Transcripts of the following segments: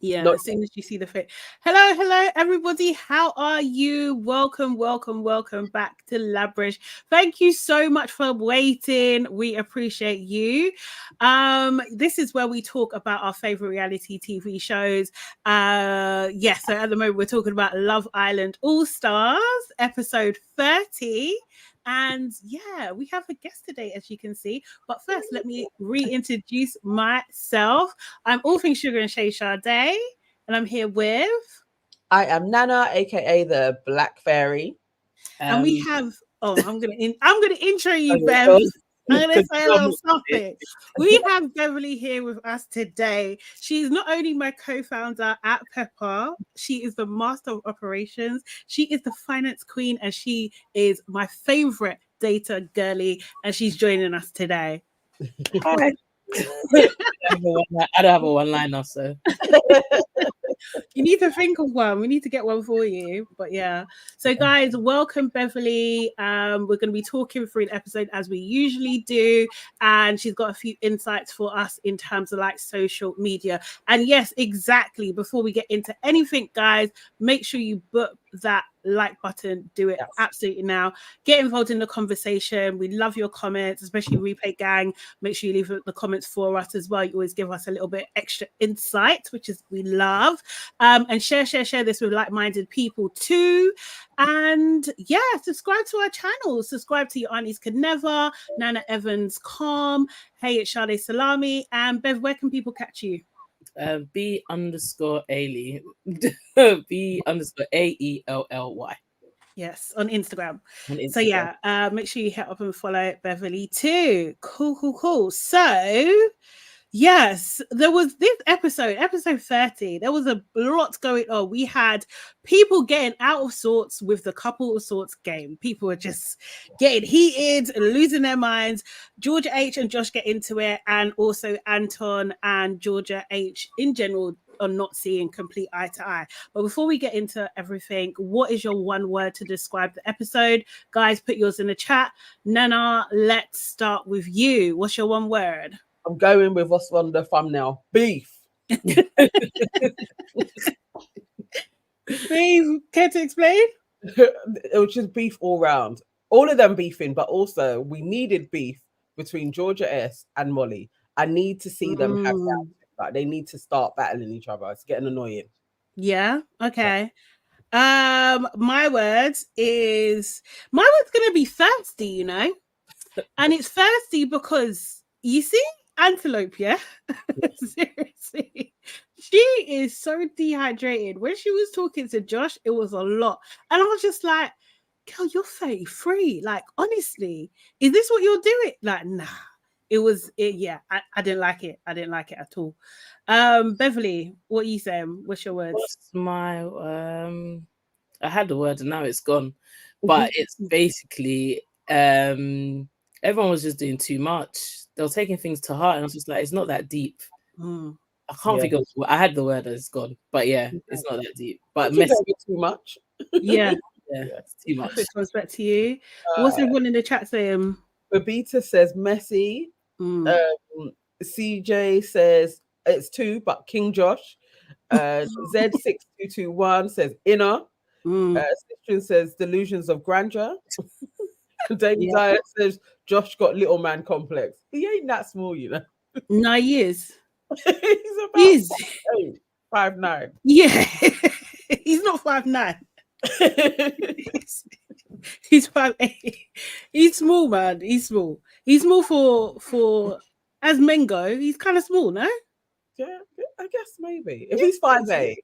Yeah, Not as soon as you see the face. Hello, everybody. How are you? Welcome back to LABRISH. Thank you so much for waiting. We appreciate you. This is where we talk about our favorite reality TV shows. So at the moment we're talking about Love Island All Stars, episode 30. And yeah, we have a guest today, as you can see. But first, let me reintroduce myself. I'm all things sugar and Shay Sade, and I'm here with, I am Nana, aka the Black Fairy. and we Um, have. Oh, I'm gonna intro you, Bev. because I'm gonna say a little I'm something. We have Beverly here with us today. She's not only my co-founder at Pepper, she is the master of operations. She is the finance queen, and she is my favorite data girly. And she's joining us today. Hi. I don't have a one-liner, so You need to think of one. We need to get one for you. But yeah. So guys, welcome Beverly. We're going to be talking through an episode as we usually do. And she's got a few insights for us in terms of like social media. And yes, exactly. Before we get into anything, guys, make sure you book that like button. Do it absolutely now. Get involved in the conversation. We love your comments, especially Replay Gang. Make sure you leave the comments for us as well. You always give us a little bit extra insight, which is we love. And share this with like-minded people too. And yeah, subscribe to our channel. Subscribe to Your Aunties Could Never, Nana Evans Calm. Hey, it's Sade Salami. And Bev, where can people catch you? B_Ailey. B_AELLY. Yes, on Instagram. On Instagram. So yeah, make sure you hit up and follow Beverly too. Cool. So yes, there was this episode 30. There was a lot going on. We had people getting out of sorts with the couple of sorts game. People were just getting heated and losing their minds. Georgia H and Josh get into it, and also Anton and Georgia H in general are not seeing complete eye to eye. But before we get into everything, what is your one word to describe the episode? Guys, put yours in the chat. Nana, let's start with you. What's your one word? I'm going with what's on the thumbnail. Beef. Please, care to explain? It was just beef all round. All of them beefing, but also we needed beef between Georgia S and Molly. I need to see them have that. Like they need to start battling each other. It's getting annoying. Yeah. Okay. My word's gonna be thirsty, you know, and it's thirsty because you see Antelope, yeah. Seriously, she is so dehydrated. When she was talking to Josh, it was a lot, and I was just like, "Girl, you're 33. Like, honestly, is this what you're doing?" Like, nah. Yeah, I didn't like it. I didn't like it at all. Beverly, what are you saying? What's your words? What's my I had the word and now it's gone. But it's basically everyone was just doing too much. They were taking things to heart, and I was just like, it's not that deep. I can't think of. I had the word and it's gone, but yeah, it's not that deep. But messy too much. Yeah, it's too much. Which comes back to you. What's everyone in the chat saying? Babita says messy. CJ says it's 2, but King Josh. Z6221 says inner. Citron says delusions of grandeur. David Dyer says Josh got little man complex. He ain't that small, you know. No, he is. He's about 5'9". Yeah, he's not 5'9". He's 5'8". He's small, man. He's small. He's small for as men go. He's kind of small, no? Yeah, I guess maybe. If he's 5'8".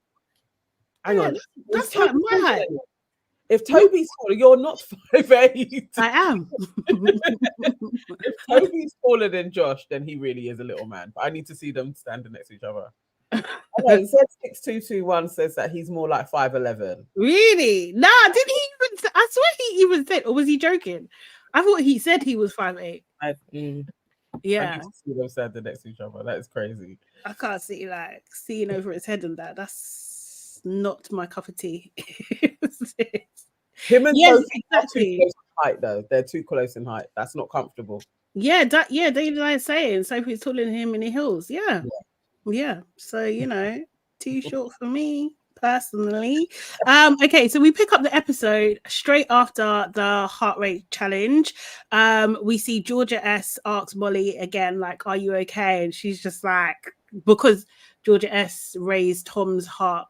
Hang on. That's like my height. If Toby's taller, you're not 5'8". I am. If Toby's taller than Josh, then he really is a little man. But I need to see them standing next to each other. Z6221 says that he's more like 5'11". Really? Nah, didn't he even? I swear he even said, or was he joking? I thought he said he was 5'8". Yeah. I need to see them standing next to each other. That is crazy. I can't see like seeing over his head and that. That's not my cup of tea. Him and Sophie are too close in height, though. They're too close in height. That's not comfortable. Yeah, David and I are saying Sophie's taller than him in the hills. Yeah. So, you know, too short for me personally. Okay, so we pick up the episode straight after the heart rate challenge. We see Georgia S asks Molly again, like, are you okay? And she's just like, because Georgia S raised Tom's heart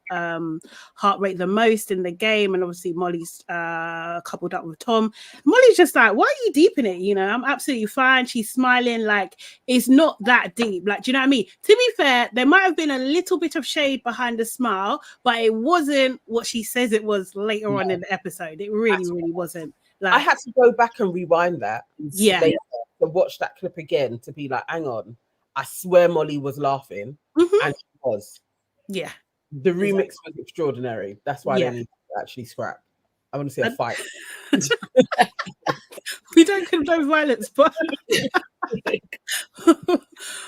rate the most in the game, and obviously Molly's coupled up with Tom. Molly's just like, why are you deep in it? You know, I'm absolutely fine. She's smiling, like it's not that deep. Like, do you know what I mean? To be fair, there might have been a little bit of shade behind the smile, but it wasn't what she says it was later on in the episode. It really wasn't. Like, I had to go back and rewind that later to watch that clip again to be like, hang on, I swear Molly was laughing, and she was. Yeah. The remix was extraordinary. That's why they need to actually scrap. I want to see a fight. We don't condone violence, but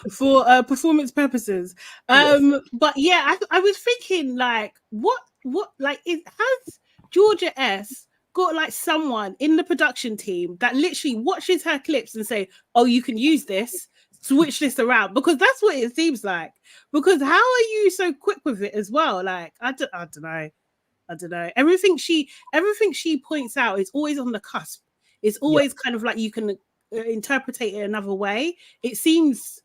for performance purposes. But yeah, I was thinking, like, what like has Georgia S got like someone in the production team that literally watches her clips and say, oh, you can use this, switch this around? Because that's what it seems like. Because how are you so quick with it as well? Like, I don't know. Everything she points out is always on the cusp. It's always kind of like you can interpret it another way. It seems,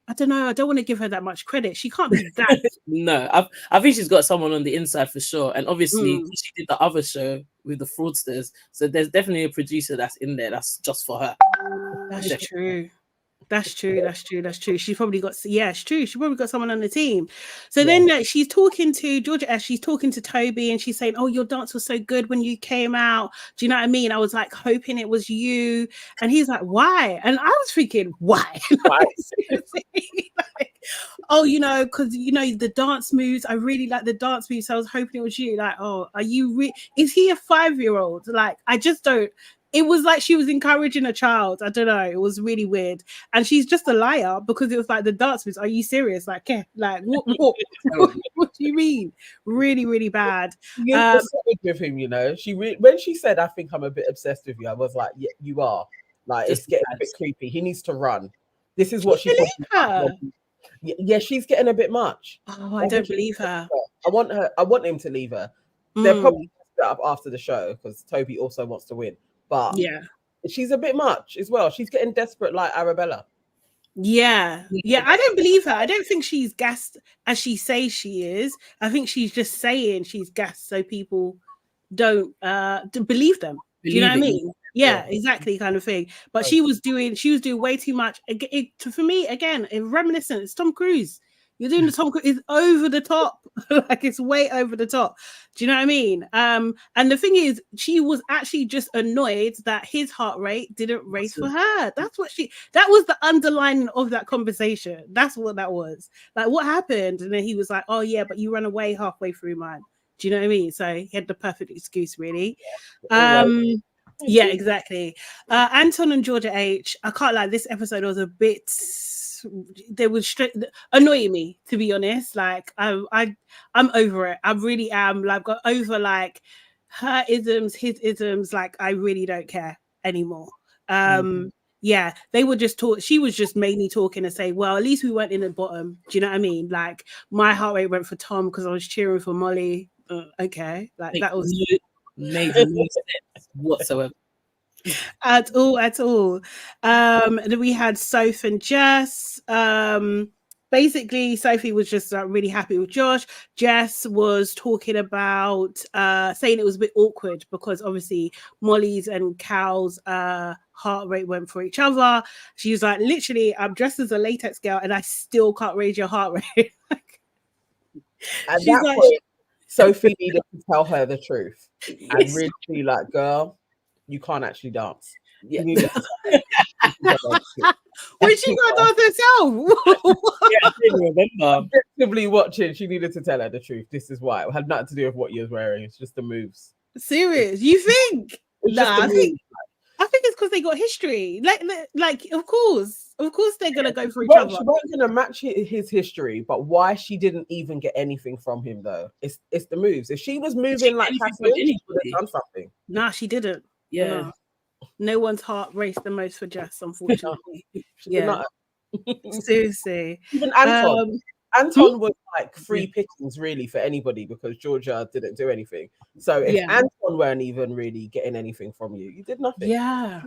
I don't know. I don't want to give her that much credit. She can't be that. No, I think she's got someone on the inside for sure. And obviously, she did the other show with the fraudsters. So there's definitely a producer that's in there that's just for her. That's true. That's true. She's probably got, it's true. She probably got someone on the team. So then she's talking to Georgia S. She's talking to Toby and she's saying, oh, your dance was so good when you came out. Do you know what I mean? I was like hoping it was you. And he's like, why? And I was thinking, why? Like, oh, you know, because, you know, the dance moves, I really like the dance moves. So I was hoping it was you. Like, oh, are you, is he a 5-year-old? Like, I just don't. It was like she was encouraging a child. I don't know. It was really weird. And she's just a liar because it was like the dance moves. Are you serious? Like, yeah, like what do you mean? Really, really bad. With him, you know. When she said, I think I'm a bit obsessed with you, I was like, yeah, you are. Like, it's getting a bit creepy. He needs to run. This is what she's yeah, she's getting a bit much. Oh, I don't believe her. I want him to leave her. They're probably up after the show because Toby also wants to win. But she's a bit much as well. She's getting desperate like Arabella. Yeah. I don't believe her. I don't think she's gassed as she says she is. I think she's just saying she's gassed so people don't believe them. Do you know what I mean? Yeah, exactly, kind of thing. But she was doing way too much. For me, again, reminiscent. It's Tom Cruise. You're doing the Tom Cruise. It's over the top. Like, it's way over the top. Do you know what I mean? And the thing is, she was actually just annoyed that his heart rate didn't raise for her. That was the underlining of that conversation. That's what that was. Like, what happened? And then he was like, oh yeah, but you ran away halfway through mine. Do you know what I mean? So he had the perfect excuse, really. Yeah, exactly. Anton and Georgia H. I can't lie, this episode was a bit, they were annoying me, to be honest. Like, I'm over it. I really am. Like, got over like her isms, his isms. Like, I really don't care anymore. Yeah, they were just she was just mainly talking to say, well, at least we weren't in the bottom. Do you know what I mean? Like, my heart rate went for Tom because I was cheering for Molly. Okay, like that was made no sense whatsoever. At all. Then we had Soph and Jess. Basically, Sophie was just really happy with Josh. Jess was talking about saying it was a bit awkward because obviously Molly's and Cal's heart rate went for each other. She was like, literally, I'm dressed as a latex girl and I still can't raise your heart rate. At that point, Sophie needed to tell her the truth and really be like, girl, you can't actually dance. Yeah. When she got dance herself. I didn't remember. Objectively watching, she needed to tell her the truth. This is why. It had nothing to do with what you're wearing. It's just the moves. Serious? You think? Nah, I think it's because they got history. Like, of course they're gonna go for each other. She wasn't gonna match his history, but why she didn't even get anything from him though? It's the moves. If she was moving like Catherine, she would have done something. Nah, she didn't. Yeah. No one's heart raced the most for Jess, unfortunately. Yeah. Seriously. Even Anton. Anton was like free pickings really for anybody because Georgia didn't do anything. So if Anton weren't even really getting anything from you, you did nothing. Yeah.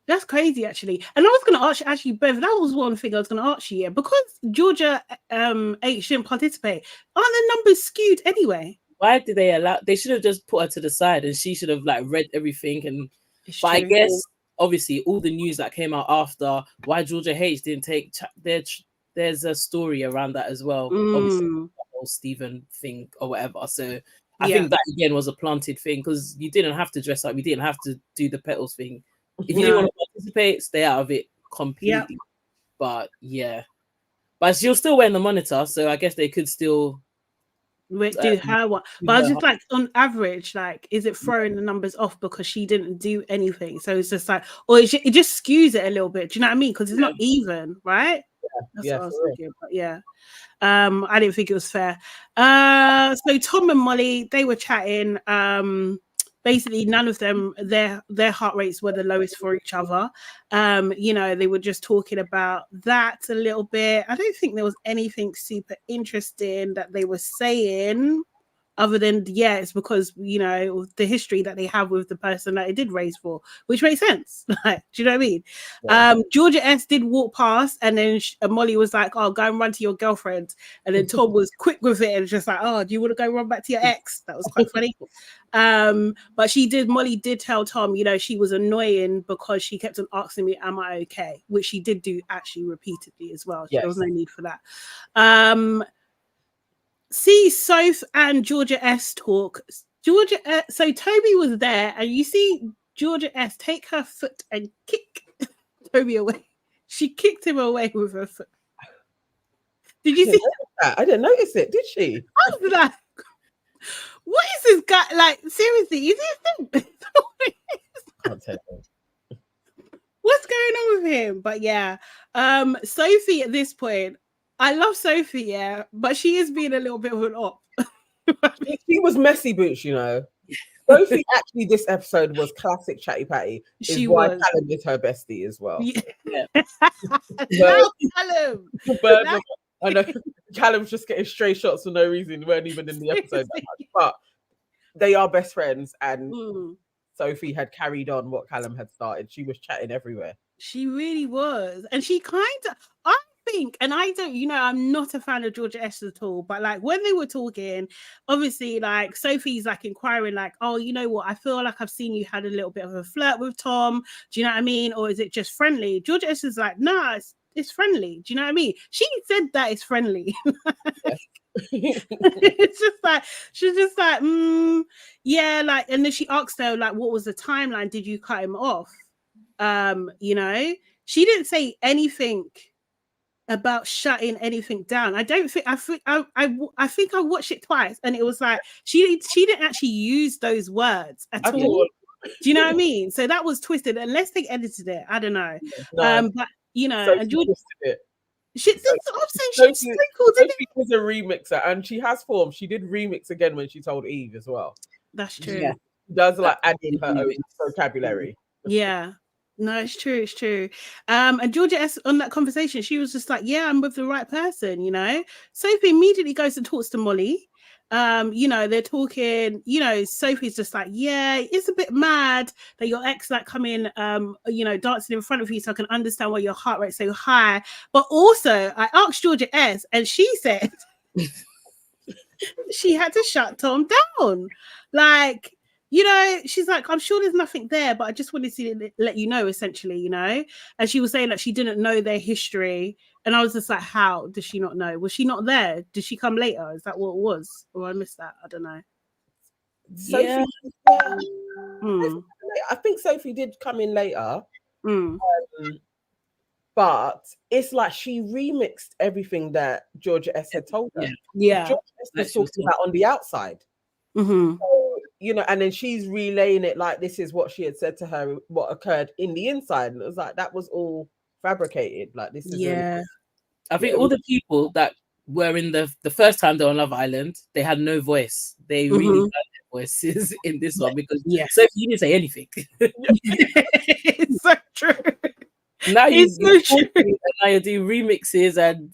That's crazy, actually. And I was going to ask you, actually, Bev, that was one thing I was going to ask you, because Georgia H didn't participate. Aren't the numbers skewed anyway? Why did they allow? They should have just put her to the side, and she should have like read everything. And but I guess obviously all the news that came out after why Georgia H didn't take there's a story around that as well. Obviously, the whole Stephen thing or whatever. So I think that again was a planted thing because you didn't have to dress up, you didn't have to do the petals thing. If you didn't want to participate, stay out of it completely. But but she was still wearing the monitor, so I guess they could still do her one. But I was just like, on average, like, is it throwing the numbers off because she didn't do anything? So it's just like, or it just skews it a little bit. Do you know what I mean? Because it's not even, right? That's what I was thinking. But I didn't think it was fair. So Tom and Molly, they were chatting. Basically, none of them, their heart rates were the lowest for each other. They were just talking about that a little bit. I don't think there was anything super interesting that they were saying, other than it's because the history that they have with the person that it did raise for, which makes sense. Like, do you know what I mean? Georgia S did walk past, and then Molly was like, "Oh, go and run to your girlfriend," and then Tom was quick with it and just like, "Oh, do you want to go run back to your ex?" That was quite funny. But Molly did tell Tom, she was annoying because she kept on asking me, "Am I okay?" Which she did do actually repeatedly as well. There was no need for that. See Soph and Georgia S talk. So Toby was there, and you see Georgia S take her foot and kick Toby away. She kicked him away with her foot. Did you see that? I didn't notice it. Did she? I was like, what is this guy like? Seriously, is he a thing? What's going on with him? But Sophie at this point, I love Sophie, but she is being a little bit of an op. She was messy boots, Sophie actually, this episode was classic chatty patty. She was. Callum is her bestie as well. Callum. I know Callum's just getting stray shots for no reason. Weren't even in the episode that much, but they are best friends, and Sophie had carried on what Callum had started. She was chatting everywhere. She really was, and she I think, and I don't, I'm not a fan of Georgia S at all, but like when they were talking, obviously like Sophie's like inquiring like, "Oh, you know what? I feel like I've seen you had a little bit of a flirt with Tom. Do you know what I mean? Or is it just friendly?" Georgia S is like, "Nah, it's friendly." Do you know what I mean? She said that it's friendly. It's just like, she's just like, like, and then she asked her like, "What was the timeline? Did you cut him off?" She didn't say anything about shutting anything down. I think I watched it twice, and it was like she didn't actually use those words at all. Do you know what I mean? So that was twisted, unless they edited it. I don't know. No. But and George she's a remixer, and she has form. She did remix again when she told Eve as well. That's true. Yeah. She does like add in her own vocabulary. Yeah. No, it's true. And Georgia S on that conversation, she was just like, "Yeah, I'm with the right person," Sophie immediately goes and talks to Molly. They're talking, Sophie's just like, "Yeah, it's a bit mad that your ex like come in, dancing in front of you, so I can understand why your heart rate's so high." But also I asked Georgia S, and she said she had to shut Tom down. Like, she's like, "I'm sure there's nothing there, but I just wanted to let you know," essentially, And she was saying that she didn't know their history. And I was just like, how does she not know? Was she not there? Did she come later? Is that what it was? Or I missed that? I don't know. Sophie, I think Sophie did come in later. But it's like she remixed everything that Georgia S had told her. Yeah. Georgia S was talking about on the outside. So, and then she's relaying it like this is what she had said to her, what occurred in the inside. And it was like, that was all fabricated. Like, this is really I think all the people that were in the first time they were on Love Island, they had no voice. They really had their voices in this one because so if you didn't say anything. It's so true. Now you do remixes, and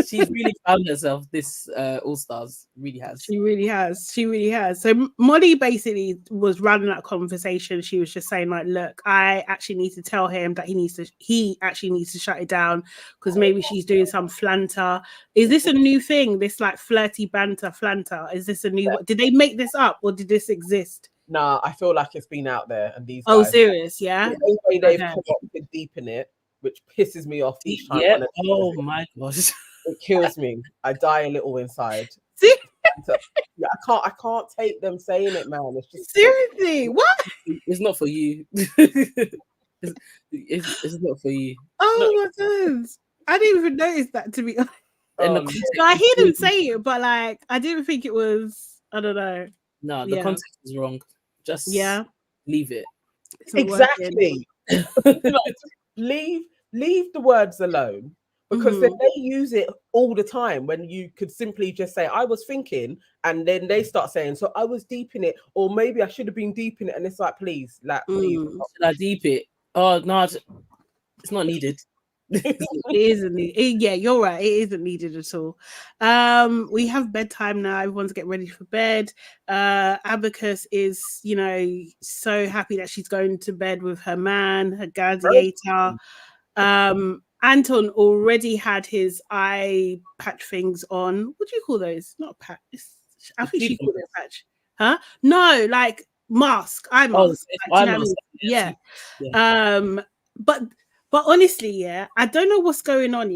She's really found herself this All Stars. Really has. She really has. She really has. So Molly basically was running that conversation. She was just saying, like, look, I actually need to tell him that he actually needs to shut it down because maybe she's doing some flanter. Is this a new thing? This like flirty banter flanter? Is this a new? Did they make this up or did this exist? Nah, I feel like it's been out there, and these Oh, guys, serious? Yeah. the way they've Okay. come up with deepen it, which pisses me off each time. Yeah. Oh my gosh. It kills me. I die a little inside. See? Yeah, I can't take them saying it, man. It's just Seriously, what? It's not for you. it's not for you. Oh my goodness. I didn't even notice that, to be honest. And Oh, No, I hear them say it, but like I didn't think it was, I don't know. no, the Yeah. context is wrong. Just leave it. It's not working. exactly. leave the words alone, because then they use it all the time when you could simply just say, I was thinking, and then they start saying, so I was deep in it, or maybe I should have been deep in it, and it's like, please, please. Should I deep it? Oh no, it's not needed. It isn't needed. Yeah, you're right. It isn't needed at all. We have bedtime now. Everyone's getting ready for bed. Abacus is, so happy that she's going to bed with her man, her gladiator. Anton already had his eye patch things on. What do you call those? Not patch. I think she called it a patch. Huh? No, like mask. Eye mask. Yeah. But honestly, yeah, I don't know what's going on,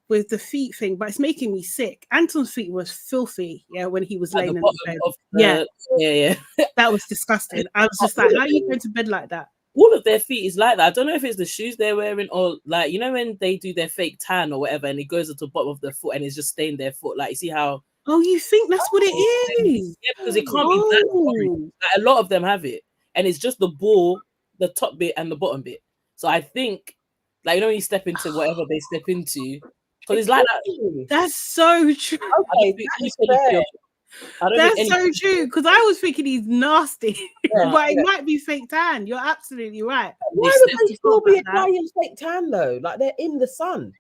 with the feet thing, but it's making me sick. Anton's feet was filthy, when he was laying in the bed. Yeah. That was disgusting. I was just like, how are you going to bed like that? All of their feet is like that. I don't know if it's the shoes they're wearing or like, when they do their fake tan or whatever and it goes at the bottom of the foot and it's just stained their foot. Like, you see how... Oh, you think that's what it is? Yeah, because it can't be that boring. Like, a lot of them have it. And it's just the ball, the top bit and the bottom bit. So I think, like, when you step into whatever they step into, because it's like that. That's so true. Okay, that's so true, because I was thinking he's nasty, but it might be fake tan. You're absolutely right. Why would they still be applying fake tan though? Like, they're in the sun.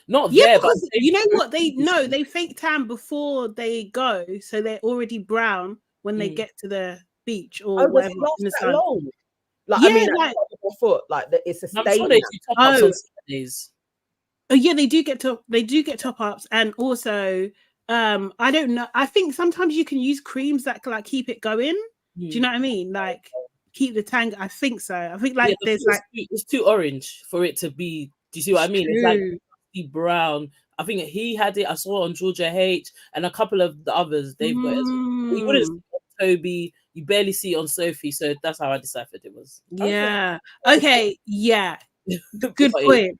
Not there, because but you know what they fake tan before they go, so they're already brown when they get to the beach or whatever in the sun. Like, I mean, like foot, like it's a stain. I'm sure they do top ups on Saturdays. Oh yeah, they do get top ups, and also I don't know. I think sometimes you can use creams that like keep it going. Do you know what I mean? Like keep the tang. I think so. I think like there's like it's too orange for it to be. Do you see what I mean? It's like brown. I think he had it. I saw it on Georgia H and a couple of the others. They've got it. You wouldn't see it on Toby. You barely see it on Sophie. So that's how I deciphered it was. Yeah. Okay. Yeah. Good point.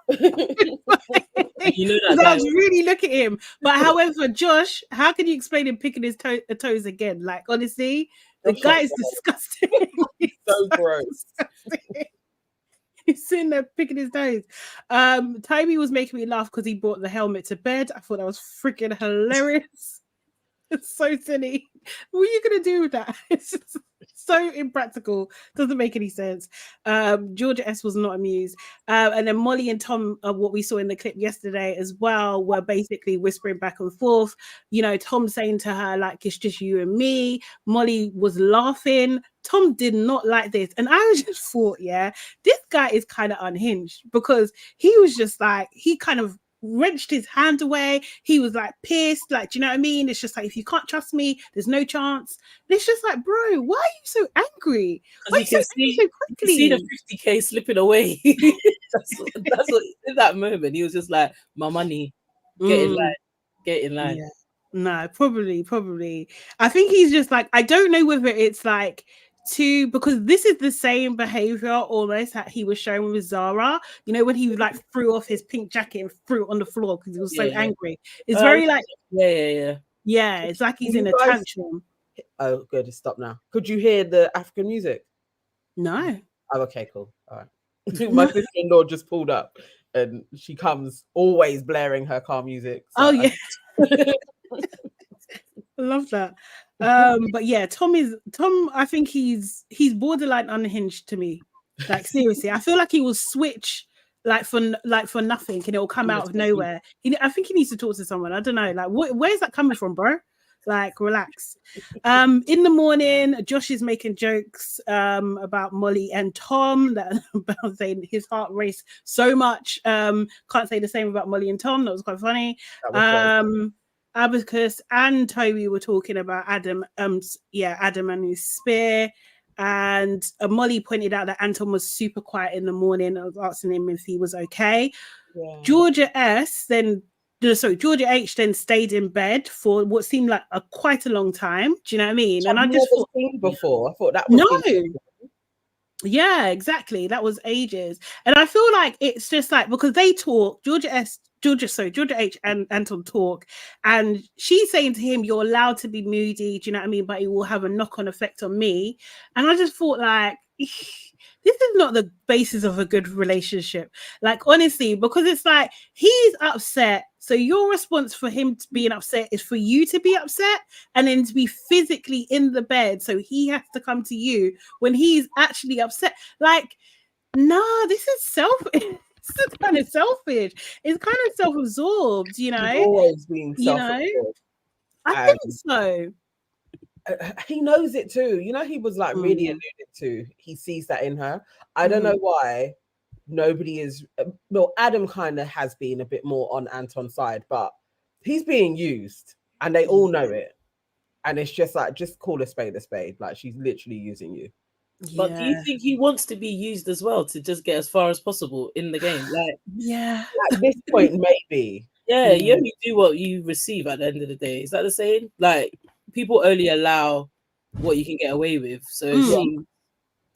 You know that I was really looking at him. But however, Josh, how can you explain him picking his toes again? Like, honestly, the guy is disgusting. So gross. He's sitting there picking his toes. Toby was making me laugh because he brought the helmet to bed. I thought that was freaking hilarious. It's so silly. What are you gonna do with that? It's just so impractical. Doesn't make any sense. Georgia S was not amused. And then Molly and Tom, what we saw in the clip yesterday as well, were basically whispering back and forth. Tom saying to her, like, it's just you and me. Molly was laughing. Tom did not like this. And I just thought, this guy is kind of unhinged, because he was just like, he kind of wrenched his hand away. He was like pissed, like, do you know what I mean? It's just like, if you can't trust me, there's no chance. And it's just like, bro, why are you so angry? Why you can see the 50K slipping away. that's what in that moment he was just like, my money, get in line. Yeah. No, probably. I think he's just like, I don't know whether it's like because this is the same behavior almost that he was showing with Zara, when he like threw off his pink jacket and threw it on the floor because he was so angry. It's very like yeah, it's like he's in a tantrum. Oh, good, stop now. Could you hear the African music? No. Oh, okay, cool. All right. My sister-in-law just pulled up and she comes always blaring her car music. So I love that. But yeah, Tom, I think he's borderline unhinged to me. Like, seriously, I feel like he will switch like for nothing, and it will come out of nowhere. I think he needs to talk to someone. I don't know, like where's that coming from, bro? Like, relax. In the morning, Josh is making jokes about Molly and Tom, that about saying his heart raced so much. Can't say the same about Molly and Tom. That was quite funny. Abacus and Toby were talking about Adam. Adam and his spear. And Molly pointed out that Anton was super quiet in the morning. I was asking him if he was okay. Yeah. Georgia H then stayed in bed for what seemed like quite a long time. Do you know what I mean? And I just thought before. I thought that was yeah, exactly. That was ages. And I feel like it's just like, because they talk, Georgia H and Anton talk, and she's saying to him, you're allowed to be moody, do you know what I mean? But it will have a knock-on effect on me. And I just thought, like, this is not the basis of a good relationship. Like, honestly, because it's like, he's upset. So your response for him being upset is for you to be upset and then to be physically in the bed. So he has to come to you when he's actually upset. Like, nah, this is selfish. This is kind of selfish. It's kind of self-absorbed, you know. He's always being self-absorbed. I think so. He knows it too. You know, he was like really alluded to. He sees that in her. I don't know why nobody is. Well, Adam kind of has been a bit more on Anton's side, but he's being used, and they all know it. And it's just like, just call a spade a spade. Like, she's literally using you. But do you think he wants to be used as well to just get as far as possible in the game? Like, yeah, at this point, maybe. Yeah, you only do what you receive at the end of the day. Is that the saying? Like, people only allow what you can get away with. So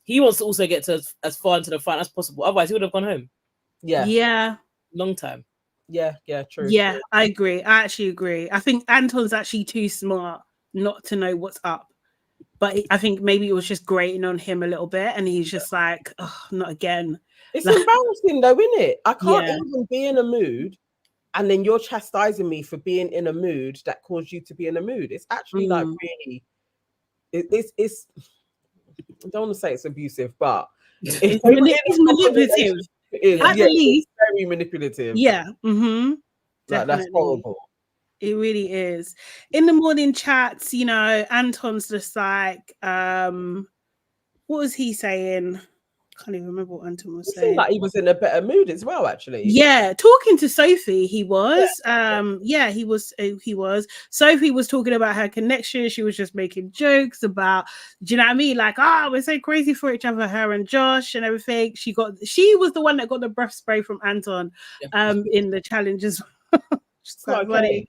he wants to also get to as far into the front as possible. Otherwise, he would have gone home. Yeah. Long time. Yeah, true. Yeah, I agree. I actually agree. I think Anton's actually too smart not to know what's up. But I think maybe it was just grating on him a little bit, and he's just like, oh, not again. It's embarrassing though, isn't it? I can't even be in a mood, and then you're chastising me for being in a mood that caused you to be in a mood. It's actually like really, it's. I don't want to say it's abusive, but it's manipulative. At least, it's very manipulative. Yeah. Like, that's horrible. It really is. In the morning chats, you know, Anton's just like, what was he saying? I can't even remember what Anton was saying. Seemed like he was in a better mood as well, actually. Yeah, talking to Sophie, he was. He was. Sophie was talking about her connection. She was just making jokes about, do you know what I mean? Like, we're so crazy for each other, her and Josh and everything. She was the one that got the breath spray from Anton in the challenges. It's quite funny.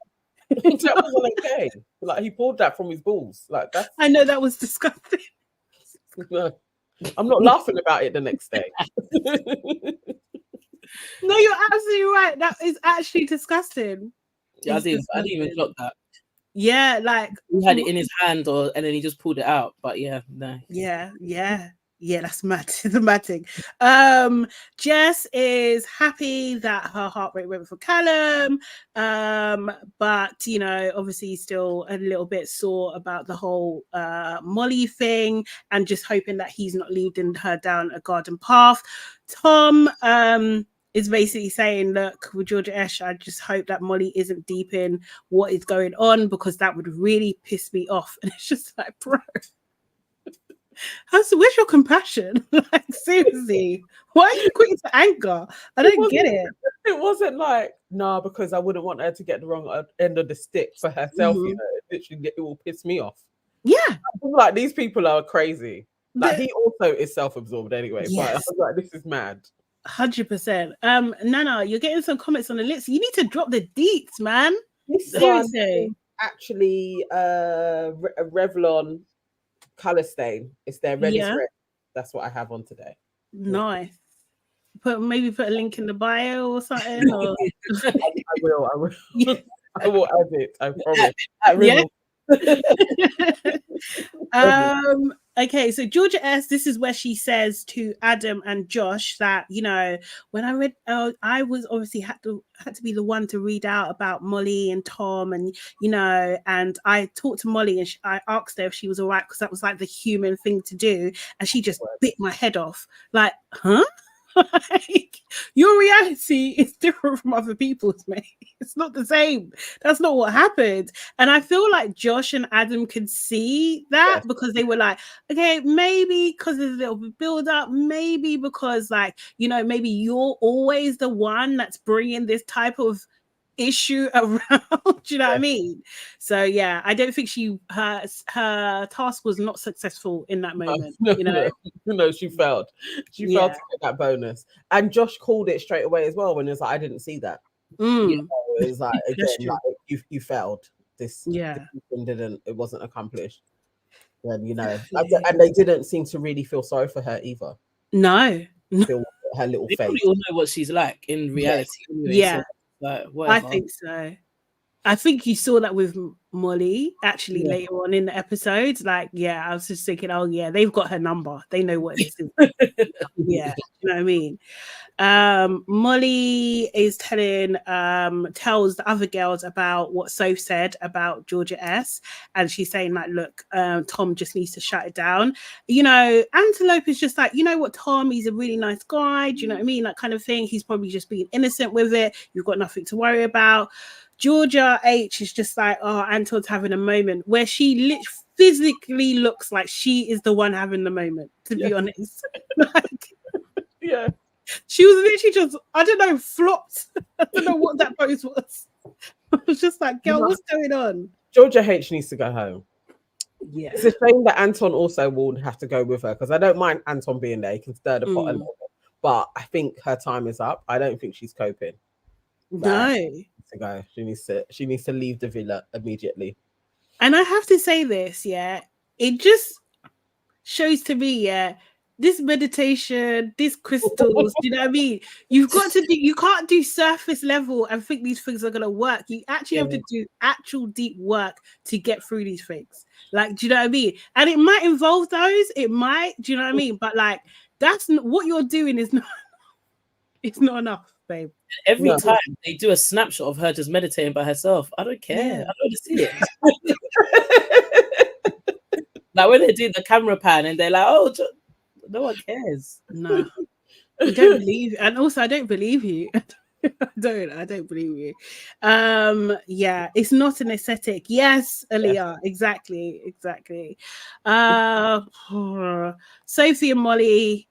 That wasn't okay. Like, he pulled that from his balls. Like, that's. I know, that was disgusting. I'm not laughing about it the next day. No, you're absolutely right. That is actually disgusting. Yeah, I didn't even clock that. Yeah, like he had it in his hand, and then he just pulled it out. But yeah, no. Yeah, that's mad. It's a mad thing. Jess is happy that her heart rate went for Callum, but you know, obviously still a little bit sore about the whole Molly thing, and just hoping that he's not leading her down a garden path. Tom is basically saying, look, with Georgia Esh, I just hope that Molly isn't deep in what is going on, because that would really piss me off. And it's just like, bro. Where's your compassion? Like, seriously, why are you quick to anger? I don't get it. It wasn't like, no, because I wouldn't want her to get the wrong end of the stick for herself. You know, literally, it will piss me off. Yeah, like, these people are crazy. Like, he also is self-absorbed anyway. Yes. But I was like, this is mad. 100%. Nana, you're getting some comments on the list. You need to drop the deets, man. Seriously. Actually, a Revlon color stain. It's their reddest red. That's what I have on today. Nice. Maybe put a link in the bio or something. Or... I will. Yeah. I will add it. I promise. Okay, so Georgia S, this is where she says to Adam and Josh that, you know, when I read, I was obviously had to be the one to read out about Molly and Tom, and you know, and I talked to Molly and I asked her if she was all right, because that was like the human thing to do, and she just bit my head off. Like, huh? Like, your reality is different from other people's, mate. It's not the same. That's not what happened. And I feel like Josh and Adam could see that because they were like, okay, maybe because there's a little bit build up, maybe because, like, you know, maybe you're always the one that's bringing this type of issue around. Do you know what I mean? So yeah, I don't think her task was not successful in that moment. No, she failed. She failed to get that bonus. And Josh called it straight away as well when it was like, I didn't see that. You know, it was like, again, like, you failed. This it wasn't accomplished. And you know, and they didn't seem to really feel sorry for her either. No. Feel her little they face. Probably all know what she's like in reality. Anyway, yeah. So, like, I think so. I think you saw that with Molly actually later on in the episode. Like, yeah, I was just thinking, oh yeah, they've got her number. They know what this is. Yeah, you know what I mean? Molly is tells the other girls about what Soph said about Georgia S, and she's saying like, look, Tom just needs to shut it down. You know, Antelope is just like, you know what, Tom, he's a really nice guy. Do you know what I mean? That kind of thing. He's probably just being innocent with it. You've got nothing to worry about. Georgia H is just like, oh, Anton's having a moment, where she physically looks like she is the one having the moment, to be honest. Like, she was literally just, I don't know, flopped. I don't know what that pose was. I was just like, girl, what's going on? Georgia H needs to go home. Yeah. It's a shame that Anton also will have to go with her, because I don't mind Anton being there. He can stir the pot a little bit. But I think her time is up. I don't think she's coping. No. To go. She needs to leave the villa immediately. And I have to say this, it just shows to me, this meditation, these crystals, do you know what I mean? You've got to do, you can't do surface level and think these things are going to work. You actually have to do actual deep work to get through these things. Like, do you know what I mean? And it might involve those, do you know what I mean? But like, that's what you're doing is not, it's not enough, babe. Every time they do a snapshot of her just meditating by herself, I don't care. I don't want to see it. Like when they do the camera pan and they're like, oh, no one cares. No, I don't believe, and also I don't believe you. I don't believe you. Yeah, it's not an aesthetic. Yes, Aaliyah, exactly. Sophie and Molly.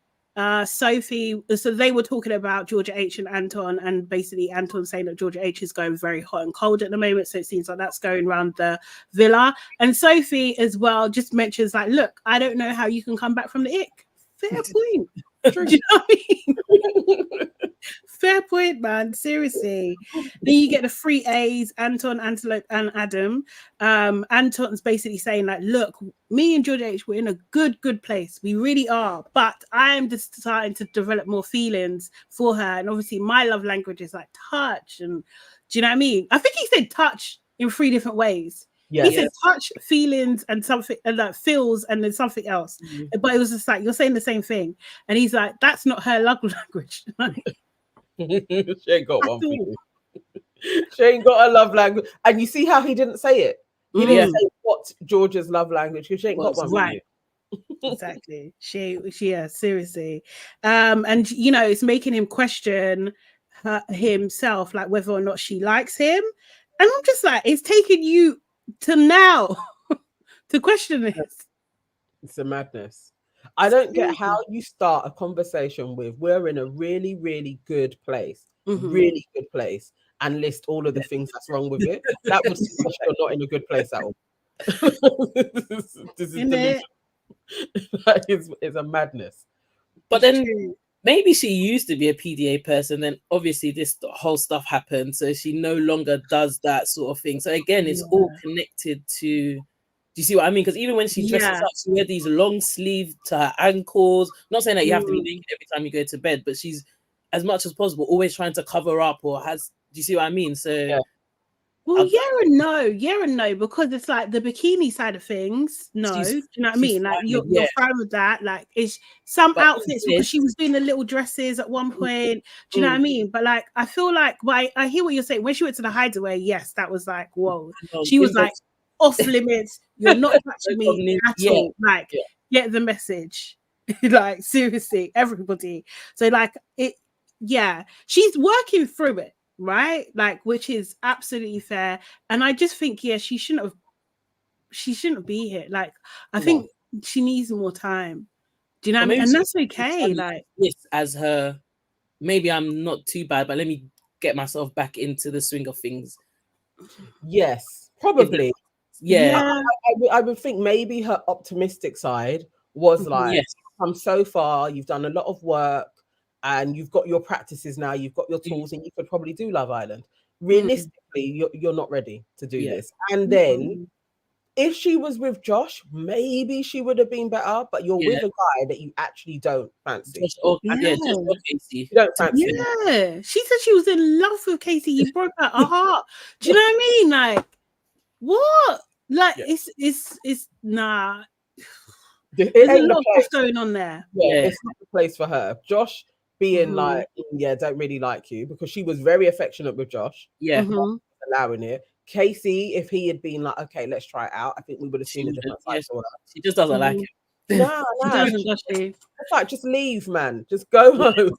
Sophie, so they were talking about Georgia H and Anton, and basically Anton saying that Georgia H is going very hot and cold at the moment, so it seems like that's going around the villa. And Sophie as well just mentions like, look, I don't know how you can come back from the ick. Fair point. Do you know what I mean? Fair point, man. Seriously. Then you get the 3 A's, Anton, Antelope, and Adam. Anton's basically saying like, look, me and Georgia H, we're in a good place. We really are. But I am just starting to develop more feelings for her. And obviously my love language is like touch. And do you know what I mean? I think he said touch in 3 different ways. Yeah, he said touch, feelings, and something, and like feels, and then something else. But it was just like, you're saying the same thing. And he's like, that's not her love language. She ain't got one for you. She ain't got a love language. And you see how he didn't say it? He didn't say what Georgia's love language, because she ain't got one for you. Exactly. She seriously. And you know, it's making him question himself, like whether or not she likes him. And I'm just like, it's taking you to now to question this. It's a madness. I don't get how you start a conversation with, we're in a really, really good place, really good place, and list all of the things that's wrong with it. That would suggest you're not in a good place at all. This is delusion. That is a madness. But then maybe she used to be a PDA person, then obviously this whole stuff happened, so she no longer does that sort of thing. So again, it's all connected to, do you see what I mean? Because even when she dresses up, she wears these long sleeves to her ankles. Not saying that you have to be naked every time you go to bed, but she's, as much as possible, always trying to cover up, or do you see what I mean? So well, yeah and no, because it's like the bikini side of things. No, do you know what I mean? Like you're fine with that. Like it's some outfits, because she was doing the little dresses at one point. Do you know what I mean? But like, I feel like, I hear what you're saying. When she went to the hideaway, yes, that was like, whoa. She was like, off limits. You're not touching me at all. Like, get the message. Like seriously, everybody. So like it, yeah, she's working through it, right? Like, which is absolutely fair. And I just think, yeah, she shouldn't be here. Like, I think she needs more time. Do you know what I mean? And that's okay. Like this as her, maybe I'm not too bad, but let me get myself back into the swing of things. Yes, probably. Yeah. I would think maybe her optimistic side was like, yes, come so far, you've done a lot of work and you've got your practices now, you've got your tools, and you could probably do Love Island. Realistically, you're not ready to do this. And then if she was with Josh, maybe she would have been better, but you're with a guy that you actually don't fancy. Just Casey. You don't fancy. Yeah, she said she was in love with Casey. He broke her heart. Do you know what I mean? Like, what? Like, it's nah. There's a lot of stuff going on there. It's not the place for her. Josh being like, don't really like you, because she was very affectionate with Josh. Allowing it. Casey, if he had been like, okay, let's try it out, I think we would have seen a different side to her. She just doesn't like it. No, she doesn't, does she? It's like, just leave, man. Just go home.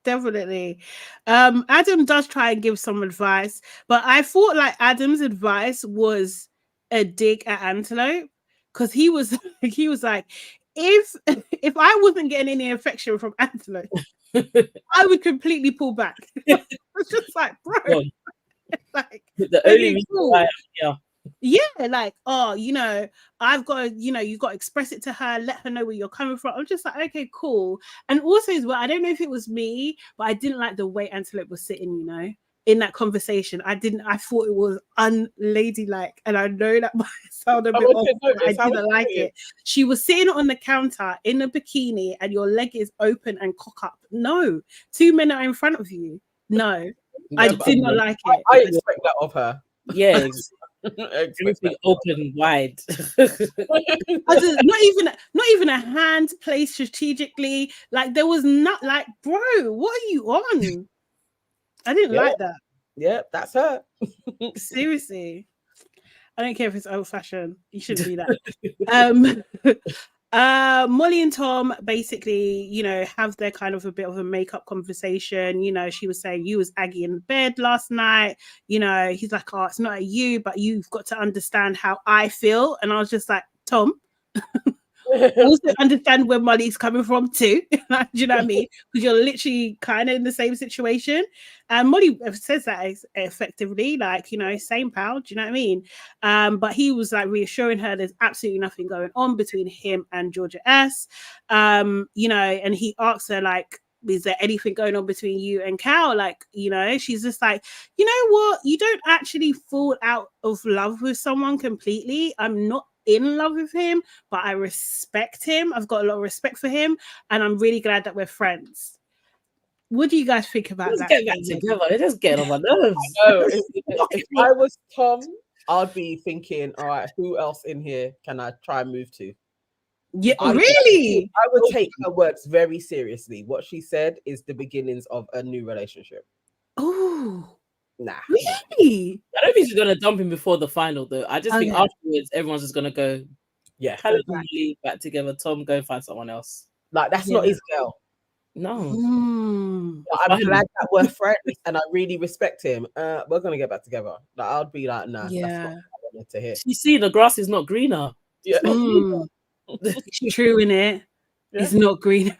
Definitely. Adam does try and give some advice, but I thought like Adam's advice was a dig at Antelope, because he was like, if I wasn't getting any affection from Antelope, I would completely pull back. It's just like, bro, like the only reason why, like, oh, you know, I've got to, you know, you've got to express it to her, let her know where you're coming from. I'm just like, okay, cool. And also as well, I don't know if it was me, but I didn't like the way Antelope was sitting, you know, in that conversation. I thought it was unladylike, and I know that might sound a bit off, but I didn't like it. She was sitting on the counter in a bikini and your leg is open and cock up. No, 2 men are in front of you. No, I did not like it. I expect that of her. Yeah. Everything open wide. not even a hand placed strategically. Like, there was not, like, bro, what are you on? I didn't like that. Yeah, that's her. Seriously. I don't care if it's old fashioned. You shouldn't do that. Molly and Tom basically, you know, have their kind of a bit of a makeup conversation. You know, she was saying, you was Aggie in bed last night. You know, he's like, oh, it's not at you, but you've got to understand how I feel. And I was just like, Tom, also understand where Molly's coming from too. Do you know what I mean? Because you're literally kind of in the same situation. And Molly says that effectively, like, you know, same pal. Do you know what I mean? But he was like reassuring her there's absolutely nothing going on between him and Georgia S. You know, and he asks her, like, is there anything going on between you and Cal? Like, you know, she's just like, you know what? You don't actually fall out of love with someone completely. I'm not in love with him, but I respect him. I've got a lot of respect for him, and I'm really glad that we're friends. What do you guys think about that? Get back together. It just get on my nerves. If I was Tom, I'd be thinking, all right, who else in here can I try and move to? Yeah, really? I would take her words very seriously. What she said is the beginnings of a new relationship. Oh, nah. Really? I don't think she's gonna dump him before the final, though. I just think afterwards, everyone's just gonna go, hallelujah, back together. Tom, go find someone else. Like, that's not his girl. No. I'm glad that we're friends, and I really respect him. We're gonna get back together. Like, I'd be like, nah, that's not what I wanted to hear. You see, the grass is not greener. Yeah. It's true, innit? Yeah. It's not green.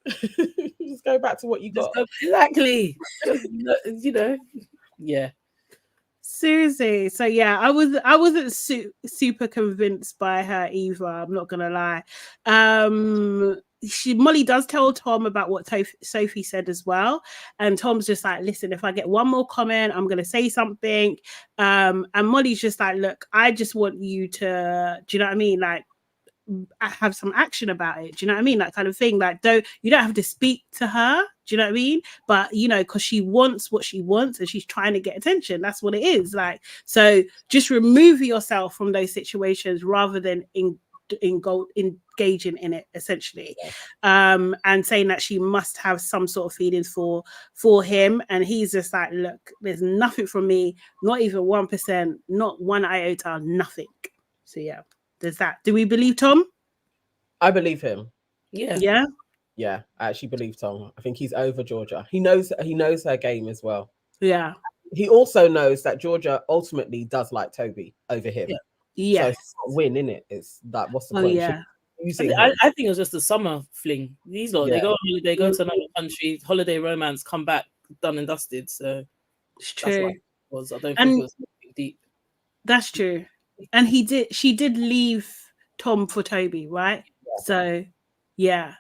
Just go back to what you got. Exactly. You know. Yeah. Seriously. So yeah, I wasn't super convinced by her either. I'm not gonna lie. Molly does tell Tom about what Sophie said as well, and Tom's just like, listen, if I get one more comment, I'm gonna say something. And Molly's just like, look, I just want you to, do you know what I mean? Like, have some action about it. Do you know what I mean? That kind of thing. Like, you don't have to speak to her. Do you know what I mean? But, you know, because she wants what she wants and she's trying to get attention. That's what it is. Like, so just remove yourself from those situations rather than engaging in it, essentially. And saying that she must have some sort of feelings for him. And he's just like, look, there's nothing from me, not even 1%, not one iota, nothing. So yeah. There's that. Do we believe Tom? I believe him. Yeah. Yeah. Yeah, I actually believe Tom. I think he's over Georgia. He knows her game as well. Yeah. He also knows that Georgia ultimately does like Toby over him. Yeah. Yeah. So it's not a win, innit? It's like, what's the Oh, point? yeah. Using I him. think it was just a summer fling. These lot, Yeah. they go on holiday, go to another country, holiday romance, come back done and dusted. So It's that's what true. it was. I don't And think it was deep. that's true. And she did leave Tom for Toby, right? Yeah. So yeah,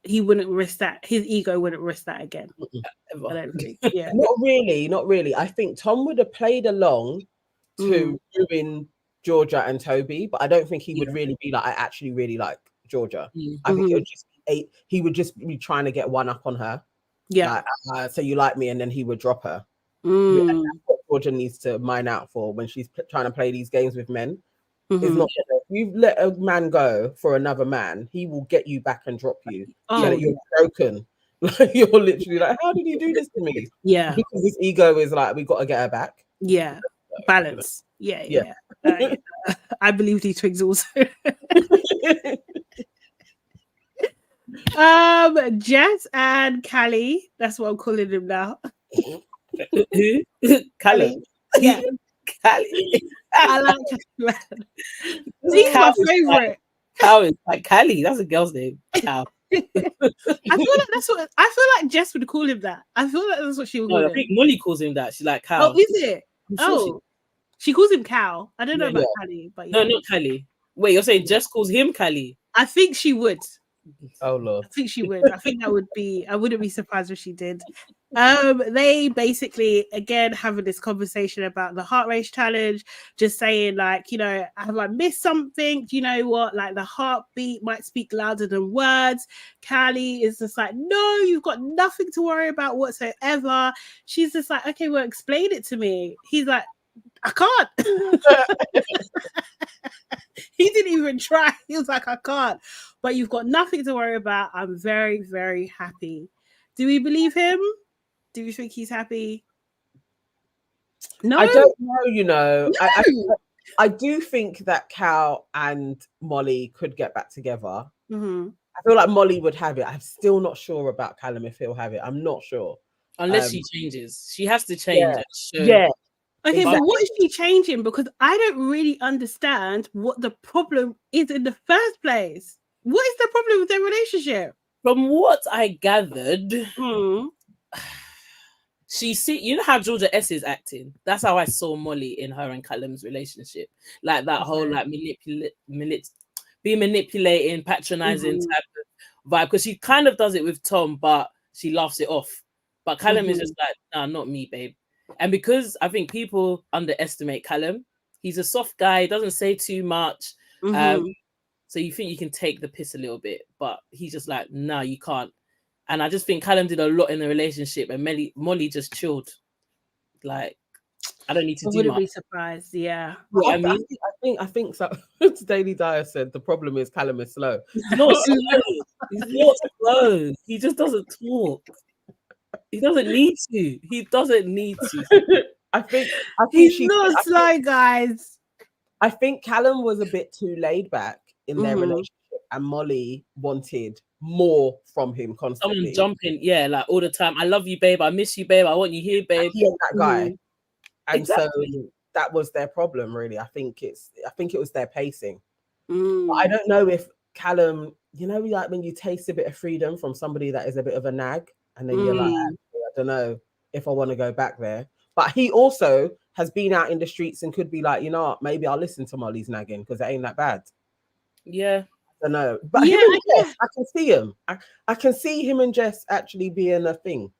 he wouldn't risk that. His ego wouldn't risk that again. I don't think. Yeah. Not really. I think Tom would have played along to ruin Georgia and Toby, but I don't think he would really be like, I actually really like Georgia. I think it would just be he would just be trying to get one up on her. Yeah. Like, so you like me, and then he would drop her. Mm. And that's what Georgia needs to mine out for when she's trying to play these games with men. It's not if you let a man go for another man, he will get you back and drop you. Oh, so that you're broken. Like, you're literally like, how did he do this to me? Yeah. Because his ego is like, we got to get her back. Yeah. Balance. Yeah. I believe these twigs also. Jess and Callie. That's what I'm calling him now. Who? Callum. Yeah. Callie. I like Callie. He's my favorite. Cow is like Callie. That's a girl's name. Cow. I feel like Jess would call him that. I feel like that's what she would call him. I think Molly calls him that. She's like Cow. Oh, is it? She calls him Cal. I don't know about Callie, but no, not Callie. Wait, you're saying Jess calls him Callie? I think she would. Oh Lord. I think she would. I think that would be. I wouldn't be surprised if she did. They basically again having this conversation about the heart race challenge, just saying like, have I missed something? Do you know what? Like the heartbeat might speak louder than words. Callie is just like, no, you've got nothing to worry about whatsoever. She's just like, okay, well, explain it to me. He's like, I can't. He didn't even try. He was like, I can't. But you've got nothing to worry about. I'm very, very happy. Do we believe him? Do you think he's happy? No. I don't know, No. I do think that Cal and Molly could get back together. Mm-hmm. I feel like Molly would have it. I'm still not sure about Callum if he'll have it. I'm not sure. Unless she changes. She has to change. Yeah. Okay, but what is she changing? Because I don't really understand what the problem is in the first place. What is the problem with their relationship? From what I gathered, you know how Georgia S is acting? That's how I saw Molly in her and Callum's relationship. Like that whole like being manipulating, patronizing type of vibe. Because she kind of does it with Tom, but she laughs it off. But Callum is just like, nah, not me, babe. And because I think people underestimate Callum, he's a soft guy, doesn't say too much. So you think you can take the piss a little bit, but he's just like, no, you can't. And I just think Callum did a lot in the relationship, and Molly just chilled. Like, I don't need to do much. I wouldn't be surprised, yeah. Well, I think so. Daily Dyer said the problem is Callum is slow. He's not slow. He's not slow. He just doesn't talk. He doesn't need to. He doesn't need to. I think he's not slow, guys. I think Callum was a bit too laid back in their relationship, and Molly wanted more from him constantly. Someone jumping, like all the time. I love you, babe. I miss you, babe. I want you here, babe. He ain't that guy, and so that was their problem, really. I think it was their pacing. But I don't know if Callum, like when you taste a bit of freedom from somebody that is a bit of a nag, and then you're like, I don't know if I want to go back there. But he also has been out in the streets and could be like, you know what, maybe I'll listen to Molly's nagging because it ain't that bad. Yeah. I don't know. But him and Jess, I can see him. I can see him and Jess actually being a thing.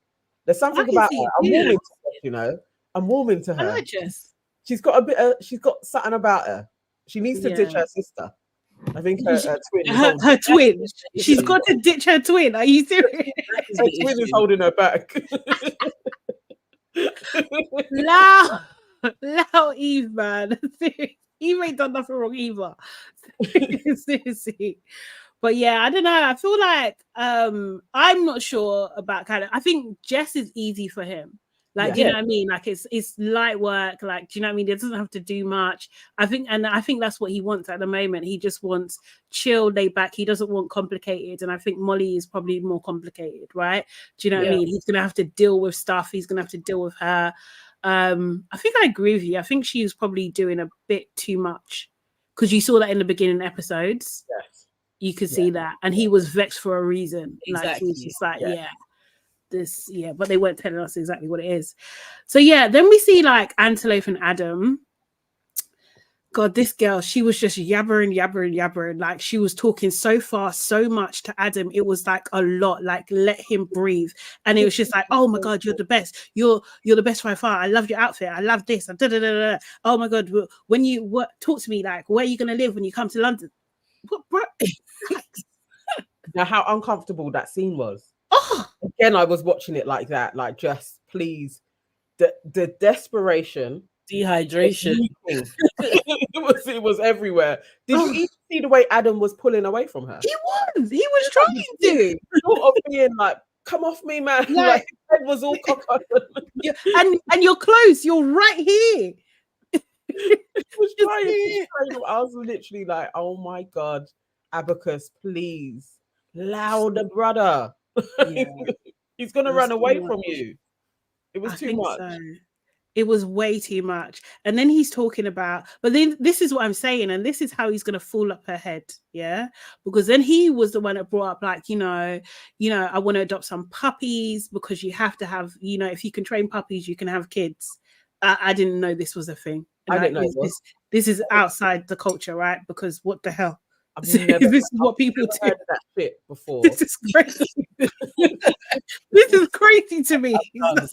There's something about her. I'm warming to her, I'm warming to her. I like Jess. She's got she's got something about her. She needs to ditch her sister. I think her twin. Her twin. She's got to ditch her twin. Are you serious? Her twin is holding her back. Loud Eve, man. Eve ain't done nothing wrong either. Seriously. But yeah, I don't know. I feel like I'm not sure about kind of. I think Jess is easy for him Like, do you know what I mean? Like, it's light work. Like, do you know what I mean? It doesn't have to do much. I think that's what he wants at the moment. He just wants chill, laid back. He doesn't want complicated. And I think Molly is probably more complicated, right? Do you know what I mean? He's gonna have to deal with stuff. He's gonna have to deal with her. I think I agree with you. I think she was probably doing a bit too much, because you saw that in the beginning episodes. Yes. You could see that, and he was vexed for a reason. Exactly. Like, he was just like, but they weren't telling us exactly what it is. So then we see like Antelope and Adam. God, this girl, she was just yabbering. Like, she was talking so fast, so much to Adam. It was like a lot. Like, let him breathe. And it was just like, oh my God, you're the best. You're the best by far. I love your outfit. I love this. Oh my God, when you talk to me, like, where are you gonna live when you come to London? What, bro? Now, how uncomfortable that scene was. Oh, again, I was watching it like that. Like, just please, the desperation. Dehydration. It was everywhere. Did you even see the way Adam was pulling away from her? He was trying to. Sort of being like, come off me, man. Like, his head was all cocked. and you're close. You're right here. I was literally like, oh my God, Abacus, please. Louder, brother. Yeah. He's going to run away from you. It was too much. So. It was way too much. And then he's talking about, but then this is what I'm saying, and this is how he's going to fall up her head, yeah? Because then he was the one that brought up, like, I want to adopt some puppies, because you have to have, if you can train puppies, you can have kids. I didn't know this was a thing. I didn't know this is outside the culture, right? Because what the hell? This is what people do. Heard that shit before. This is crazy. This is crazy to me. And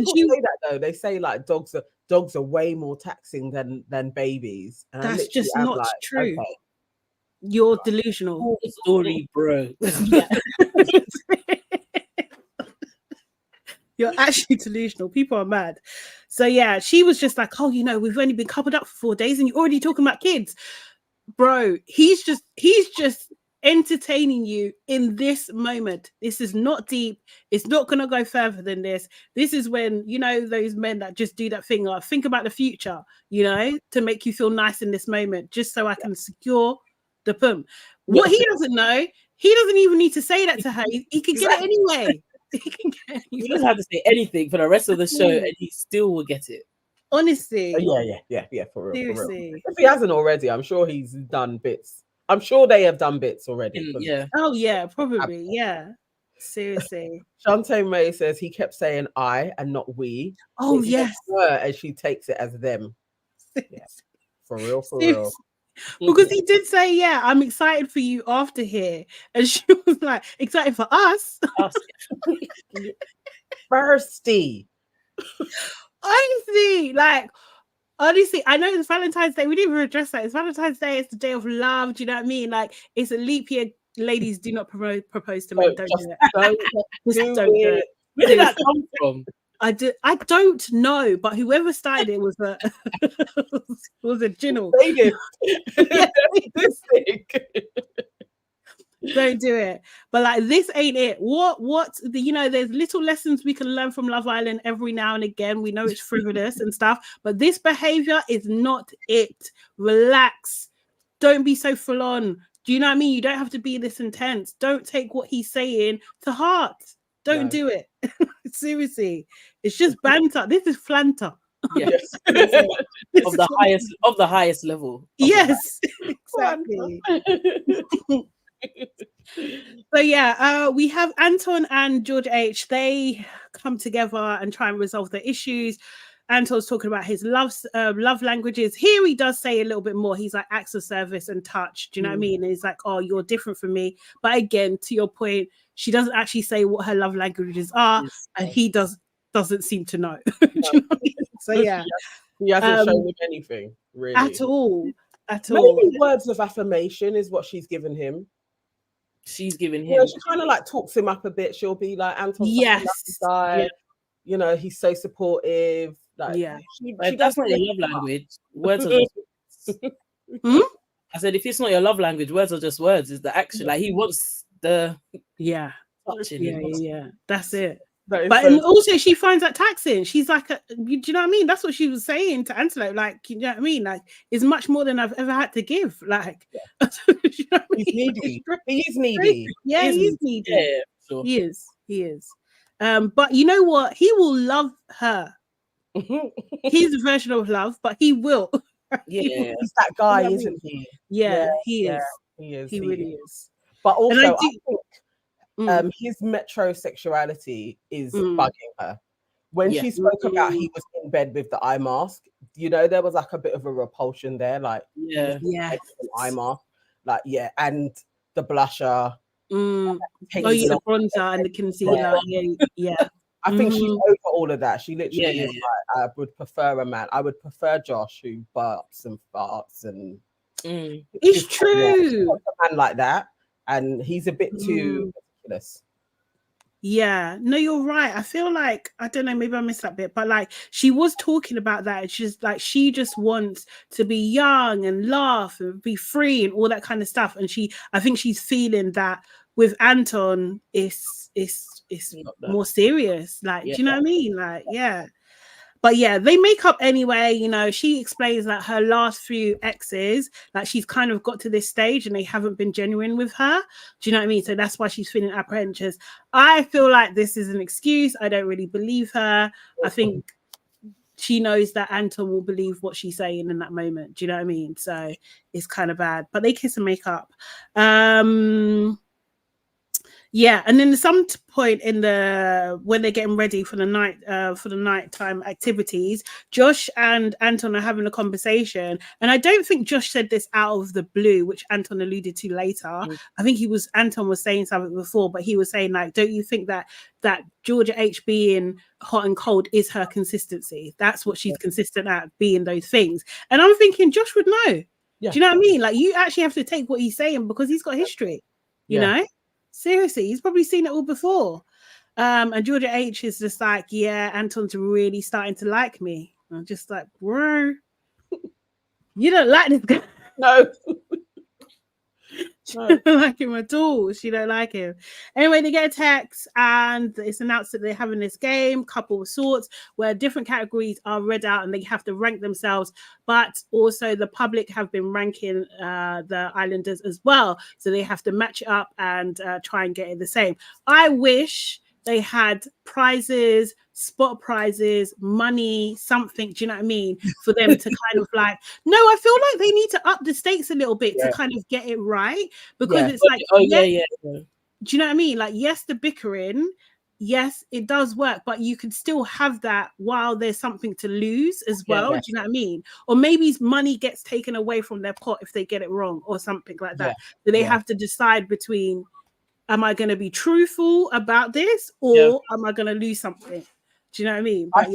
she say that though. They say like dogs are way more taxing than babies. And that's just not true. Okay. You're delusional. Cool story, bro. You're actually delusional. People are mad. So she was just like, oh, we've only been coupled up for 4 days and you're already talking about kids. Bro, he's just entertaining you in this moment. This is not deep. It's not going to go further than this. This is when, those men that just do that thing, like, think about the future, to make you feel nice in this moment, just so I can secure the pum. What he doesn't know, he doesn't even need to say that to her. He can get it anyway. He doesn't have to say anything for the rest of the show, and he still will get it. Honestly. Yeah, for real. Seriously. If he hasn't already, I'm sure he's done bits. I'm sure they have done bits already. Oh yeah, probably. Yeah. Seriously. Shantae May says he kept saying I and not we. Oh yes. Her, and she takes it as them. Yeah. For real. Because he did say, I'm excited for you after here. And she was like, excited for us? Thirsty. Honestly, I know it's Valentine's Day. We didn't even address that. It's Valentine's Day. It's the day of love. Do you know what I mean? Like, it's a leap year. Ladies, do not propose to men. Don't do it. Just don't do it. Where did that come from? I don't know, but whoever started it was a Jinnel. They did. Don't do it. But like, this ain't it. There's little lessons we can learn from Love Island every now and again. We know it's frivolous and stuff, but this behavior is not it. Relax. Don't be so full on. Do you know what I mean? You don't have to be this intense. Don't take what he's saying to heart. Don't do it. Seriously. It's just banter. This is flanter. Yes. of the highest level. Yes. Exactly. So we have Anton and George H. They come together and try and resolve the issues. Anton's talking about his love languages. Here he does say a little bit more. He's like acts of service and touch. Do you know what I mean? And he's like, oh, you're different from me. But again, to your point, she doesn't actually say what her love languages are, and he doesn't seem to know. Do you know what I mean? So he hasn't shown him anything really at all. Maybe words of affirmation is what she's given him. She kind of like talks him up a bit. She'll be like, Anton's yeah. He's so supportive. Like, that's not your love language. Words are just I said, if it's not your love language, words are just words. Is the action. Like, he wants the touching. Yeah. That's it. That is But so and also she finds that taxing. She's like, do you know what I mean? That's what she was saying to Antelope. Like, you know what I mean? Like, it's much more than I've ever had to give. Like, you know what I he's mean? needy. He is needy. Yeah, He is he's needy. needy. Yeah, sure. He is. He is. But you know what? He will love her. He's a version of love, but he will. Yeah, He's that guy, You know what I isn't he? Yeah, he is. He is. He really is. But also, And I think his metrosexuality is bugging her. When she spoke about he was in bed with the eye mask, you know, there was like a bit of a repulsion there. Like, yeah, an eye mask, like, yeah, and the blusher. Oh, yeah, the bronzer and the concealer. Yeah. I think she's over all of that. She literally is yeah. like, I would prefer a man. I would prefer Josh who burps and farts and. It's true. A man like that, and he's a bit too ridiculous. Yeah, no, you're right. I feel like, I don't know, maybe I missed that bit, but like she was talking about that. She's like, she just wants to be young and laugh and be free and all that kind of stuff. And I think she's feeling that with Anton, it's more serious. Like, do you know what I mean? Like, yeah. But yeah, they make up anyway. You know, she explains that her last few exes, like she's kind of got to this stage and they haven't been genuine with her. Do you know what I mean? So that's why she's feeling apprehensive. I feel like this is an excuse. I don't really believe her. I think she knows that Anton will believe what she's saying in that moment. Do you know what I mean? So it's kind of bad. But they kiss and make up. Yeah, and then at some point when they're getting ready for the nighttime activities, Josh and Anton are having a conversation, and I don't think Josh said this out of the blue, which Anton alluded to later. I think Anton was saying something before, but he was saying like, don't you think that Georgia H being hot and cold is her consistency? That's what she's consistent at, being those things. And I'm thinking Josh would know. Yeah. Do you know what I mean? Like, you actually have to take what he's saying because he's got history, you know? Seriously, he's probably seen it all before. And Georgia H is just like, yeah, Anton's really starting to like me. I'm just like, bro, you don't like this guy. No. She don't like him at all. She don't like him. Anyway, they get a text and it's announced that they're having this game, couple of sorts, where different categories are read out and they have to rank themselves. But also the public have been ranking the Islanders as well. So they have to match it up and try and get it the same. I wish they had prizes, spot prizes, money, something, do you know what I mean? For them to kind of like, no, I feel like they need to up the stakes a little bit to kind of get it right. Because it's like, do you know what I mean? Like, yes, the bickering, yes, it does work, but you can still have that while there's something to lose as well. Do you know what I mean? Or maybe money gets taken away from their pot if they get it wrong or something like that. So they have to decide between, am I going to be truthful about this or am I going to lose something? Do you know what I mean? But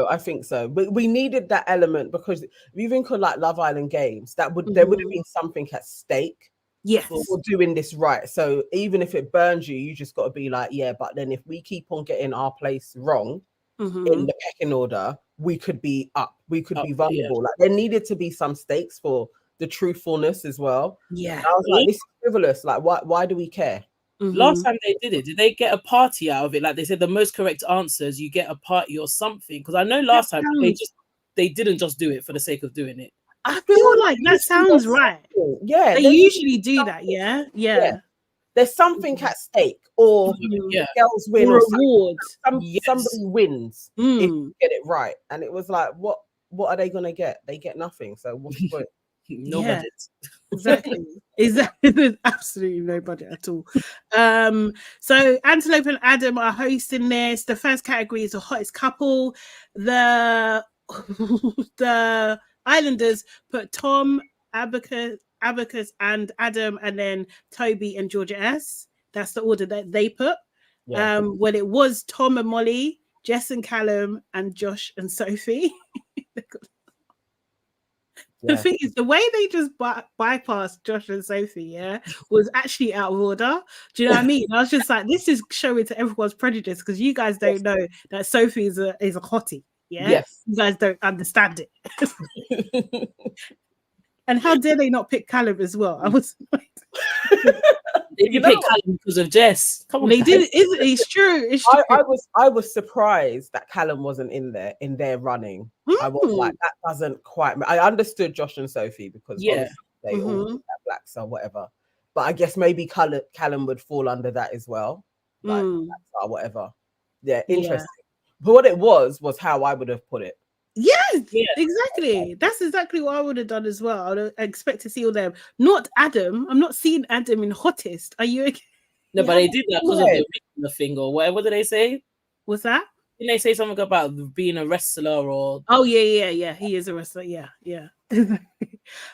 I think so. But we needed that element because even for like Love Island games, there would have been something at stake. Yes. For doing this right. So even if it burns you, you just got to be like, yeah, but then if we keep on getting our place wrong in the pecking order, we could be up. We could be vulnerable. Like, there needed to be some stakes for the truthfulness as well. Yeah. And I was like, this is frivolous. Like, why do we care? Last time they did they get a party out of it? Like they said, the most correct answers, you get a party or something. Because I know last time they didn't just do it for the sake of doing it. I feel like that sounds right. Yeah, they usually do that. Yeah. There's something at stake, or girls win, or rewards. Somebody wins if you get it right. And it was like, what are they gonna get? They get nothing. So what's the point? No budget. Exactly. There's absolutely no budget at all. So Antelope and Adam are hosting this. The first category is the hottest couple. The Islanders put Tom, Abacus, and Adam, and then Toby and Georgia S. That's the order that they put. When it was Tom and Molly, Jess and Callum, and Josh and Sophie. The thing is, the way they just bypassed Josh and Sophie, was actually out of order. Do you know what I mean? I was just like, this is showing to everyone's prejudice because you guys don't know that Sophie is a hottie. Yes, you guys don't understand it. And how dare they not pick Callum as well? I was like, They didn't pick Callum because of Jess. Come on, they did. It's true. It's true. I was surprised that Callum wasn't in their running. I was like, that doesn't quite. I understood Josh and Sophie because obviously they all have blacks or whatever. But I guess maybe Callum would fall under that as well, like blacks or whatever. Yeah, interesting. But what it was how I would have put it. Yes, exactly. That's exactly what I would have done as well. I would expect to see all them. Not Adam. I'm not seeing Adam in Hottest. Are you okay? No, but they did that because of the wrestler thing or whatever. What did they say? What's that? Didn't they say something about being a wrestler or? Oh yeah. He is a wrestler. Yeah.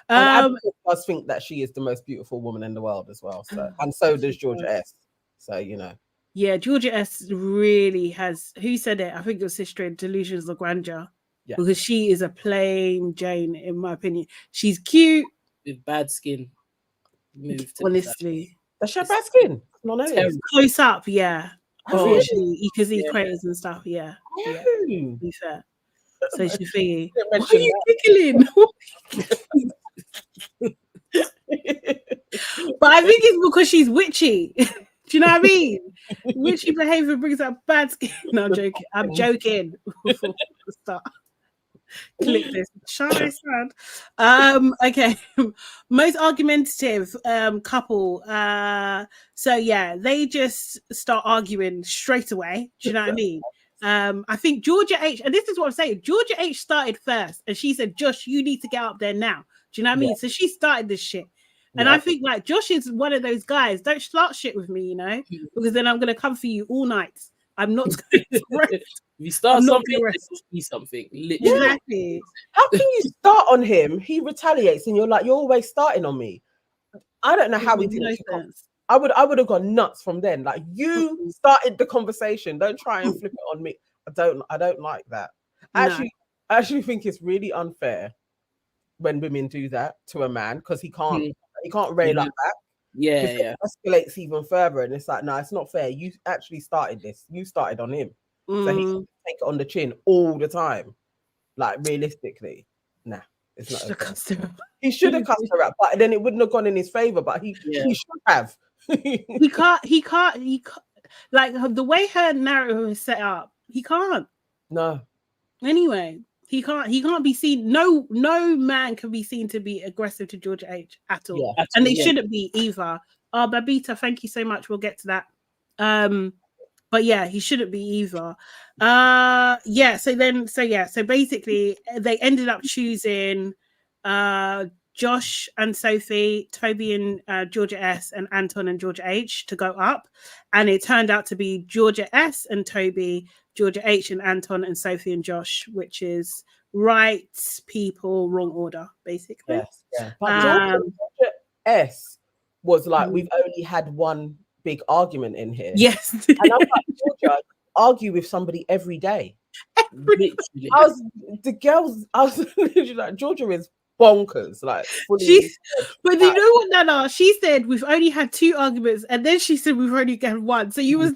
Adam does think that she is the most beautiful woman in the world as well. So and so does Georgia S. So you know. Yeah, Georgia S really has. Who said it? I think it was Sister in Delusions of Grandeur. Yeah. Because she is a plain Jane, in my opinion. She's cute with bad skin. Honestly, does she have bad skin? Close up, yeah. Obviously, you can see craters and stuff. Yeah. To be fair, so she's thingy. Why are you giggling? But I think it's because she's witchy. Do you know what I mean? Witchy behavior brings out bad skin. No, I'm joking. Stop. Click this. Shy sad. Okay. Most argumentative couple. So yeah, they just start arguing straight away. Do you know what I mean? I think Georgia H, and this is what I'm saying, Georgia H started first, and she said, Josh, you need to get up there now. Do you know what I mean? So she started this shit. And I think like Josh is one of those guys, don't start shit with me, you know, because then I'm gonna come for you all night. I'm not going to rest. If you start something, be something. Literally. Exactly. How can you start on him? He retaliates, and you're like, you're always starting on me. I don't know how we did it. I would have gone nuts from then. Like, you started the conversation. Don't try and flip it on me. I don't like that. I actually think it's really unfair when women do that to a man because he can't rail like that. Yeah. It escalates even further, and it's like, no, it's not fair. You actually started this. You started on him, so he can take it on the chin all the time. Like realistically, nah, it's not. He should have cussed her out, but then it wouldn't have gone in his favor. But he should have. He can't. Like the way her narrative is set up, he can't. No. Anyway. He can't be seen. No man can be seen to be aggressive to Georgia H at all. Yeah, and they shouldn't be either. Babita, thank you so much. We'll get to that. But yeah, he shouldn't be either. So basically they ended up choosing Josh and Sophie, Toby and Georgia S, and Anton and Georgia H to go up. And it turned out to be Georgia S and Toby, Georgia H and Anton, and Sophie and Josh, which is right people, wrong order, basically. Yes, yeah. But Georgia S was like, we've only had one big argument in here. Yes. And I'm like, Georgia, argue with somebody every day. I was literally like, Georgia is bonkers. Like, but you know what, Nana? She said we've only had 2 arguments, and then she said we've only got 1. So you were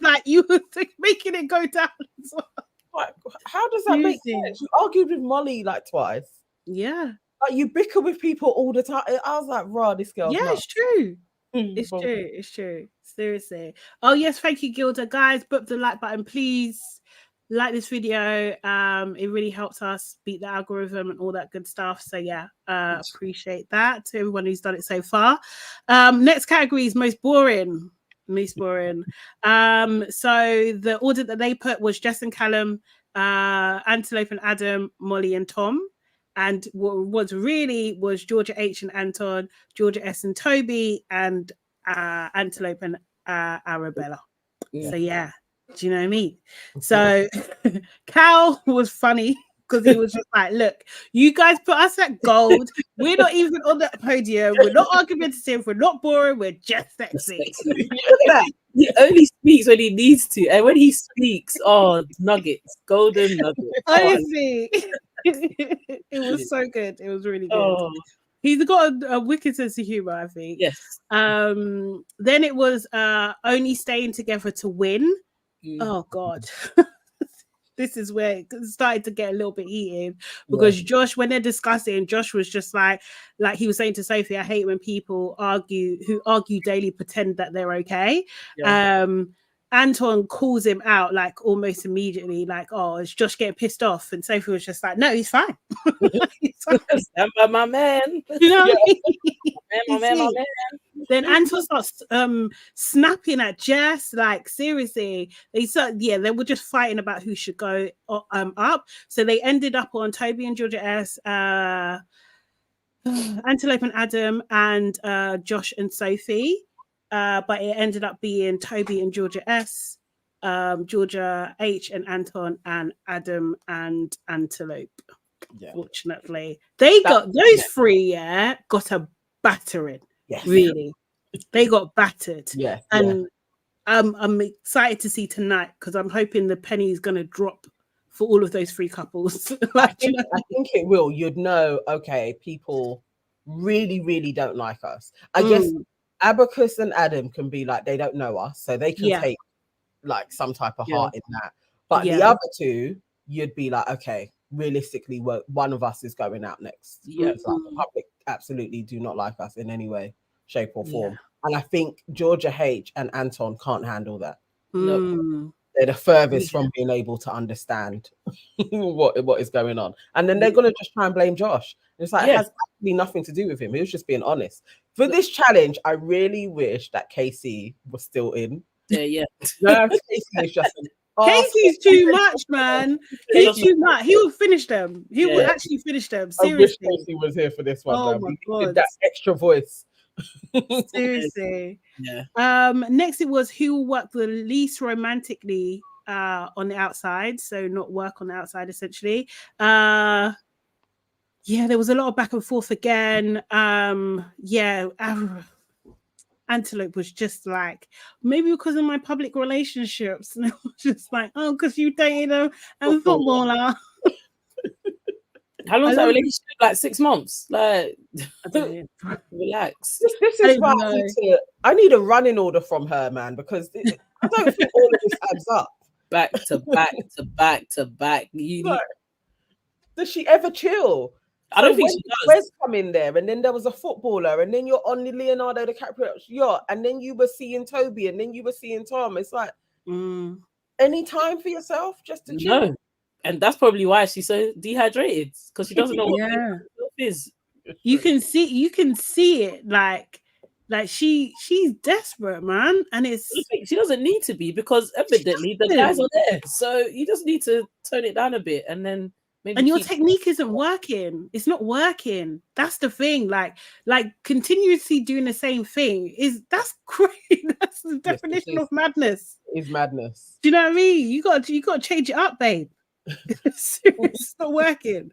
making it go down as well. Like, how does that make sense? You argued with Molly like twice. Yeah. Like, you bicker with people all the time. I was like, raw, this girl. Yeah, it's true. It's true. Seriously. Oh yes, thank you, Gilda. Guys, book the like button, please. Like this video. It really helps us beat the algorithm and all that good stuff. So yeah, appreciate that to everyone who's done it so far. Next category is most boring. So the order that they put was Jess and Callum, Antelope and Adam, Molly and Tom. And what was really was Georgia H and Anton, Georgia S and Toby, and Antelope and Arabella. Yeah. So yeah, do you know what I mean? So Cal was funny because he was just like, look, you guys put us at gold. We're not even on the podium. We're not argumentative. We're not boring. We're just sexy. He only speaks when he needs to. And when he speaks, nuggets, golden nuggets. Honestly, it was so good. It was really good. He's got a wicked sense of humor, I think. Yes. Then it was only staying together to win. Oh God. this is where it started to get a little bit heated because Josh, when they're discussing, Josh was just like he was saying to Sophie, I hate when people who argue daily pretend that they're okay. Yeah. Anton calls him out like almost immediately, like, oh, is Josh getting pissed off? And Sophie was just like, no, he's fine. He's fine. Stand by my man. You know what I mean? My man. Then Anton starts snapping at Jess, like seriously. They were just fighting about who should go up. So they ended up on Toby and Georgia S, Antelope and Adam, and Josh and Sophie. But it ended up being Toby and Georgia S, Georgia H and Anton, and Adam and Antelope. Yeah. Fortunately, those three, got a battering. Yes. Really, they got battered. Yeah, and I'm excited to see tonight because I'm hoping the penny is going to drop for all of those three couples. I think it will. You'd know. Okay, people really, really don't like us. I guess. Abacus and Adam can be like, they don't know us, so they can take like some type of heart in that. But the other two, you'd be like, okay, realistically, one of us is going out next. Yeah, like the public absolutely do not like us in any way, shape, or form. And I think Georgia H and Anton can't handle that. No, they're the furthest from being able to understand what is going on, and then they're gonna just try and blame Josh. And it's like it has absolutely nothing to do with him. He was just being honest. For this challenge, I really wish that Casey was still in. Yeah. No, Casey is just. Casey's too much, man. He's too much. He will finish them. He will actually finish them. Seriously. I wish Casey was here for this one. Oh my God. That extra voice. Seriously. Yeah. Next, it was who will work the least romantically on the outside. So not work on the outside, essentially. Yeah, there was a lot of back and forth again. Antelope was just like, maybe because of my public relationships. And it was just like, oh, because you dated a footballer. How long is that relationship? Like 6 months? Like, relax. This is why I need a running order from her, man, because I don't think all of this adds up. Back to back to back to back. Does she ever chill? I don't think she does. Wes come in there, and then there was a footballer, and then you're on the Leonardo DiCaprio's yacht, and then you were seeing Toby, and then you were seeing Tom. It's like, any time for yourself just to chill? No. And that's probably why she's so dehydrated, because she doesn't know what it is. You can see it, like she's desperate, man, and she doesn't need to be, because evidently the guys are there, so you just need to tone it down a bit, and then. And your technique isn't working. It's not working. That's the thing. Like continuously doing the same thing that's crazy. That's the definition of madness. It's madness. Do you know what I mean? You got to change it up, babe. It's not working.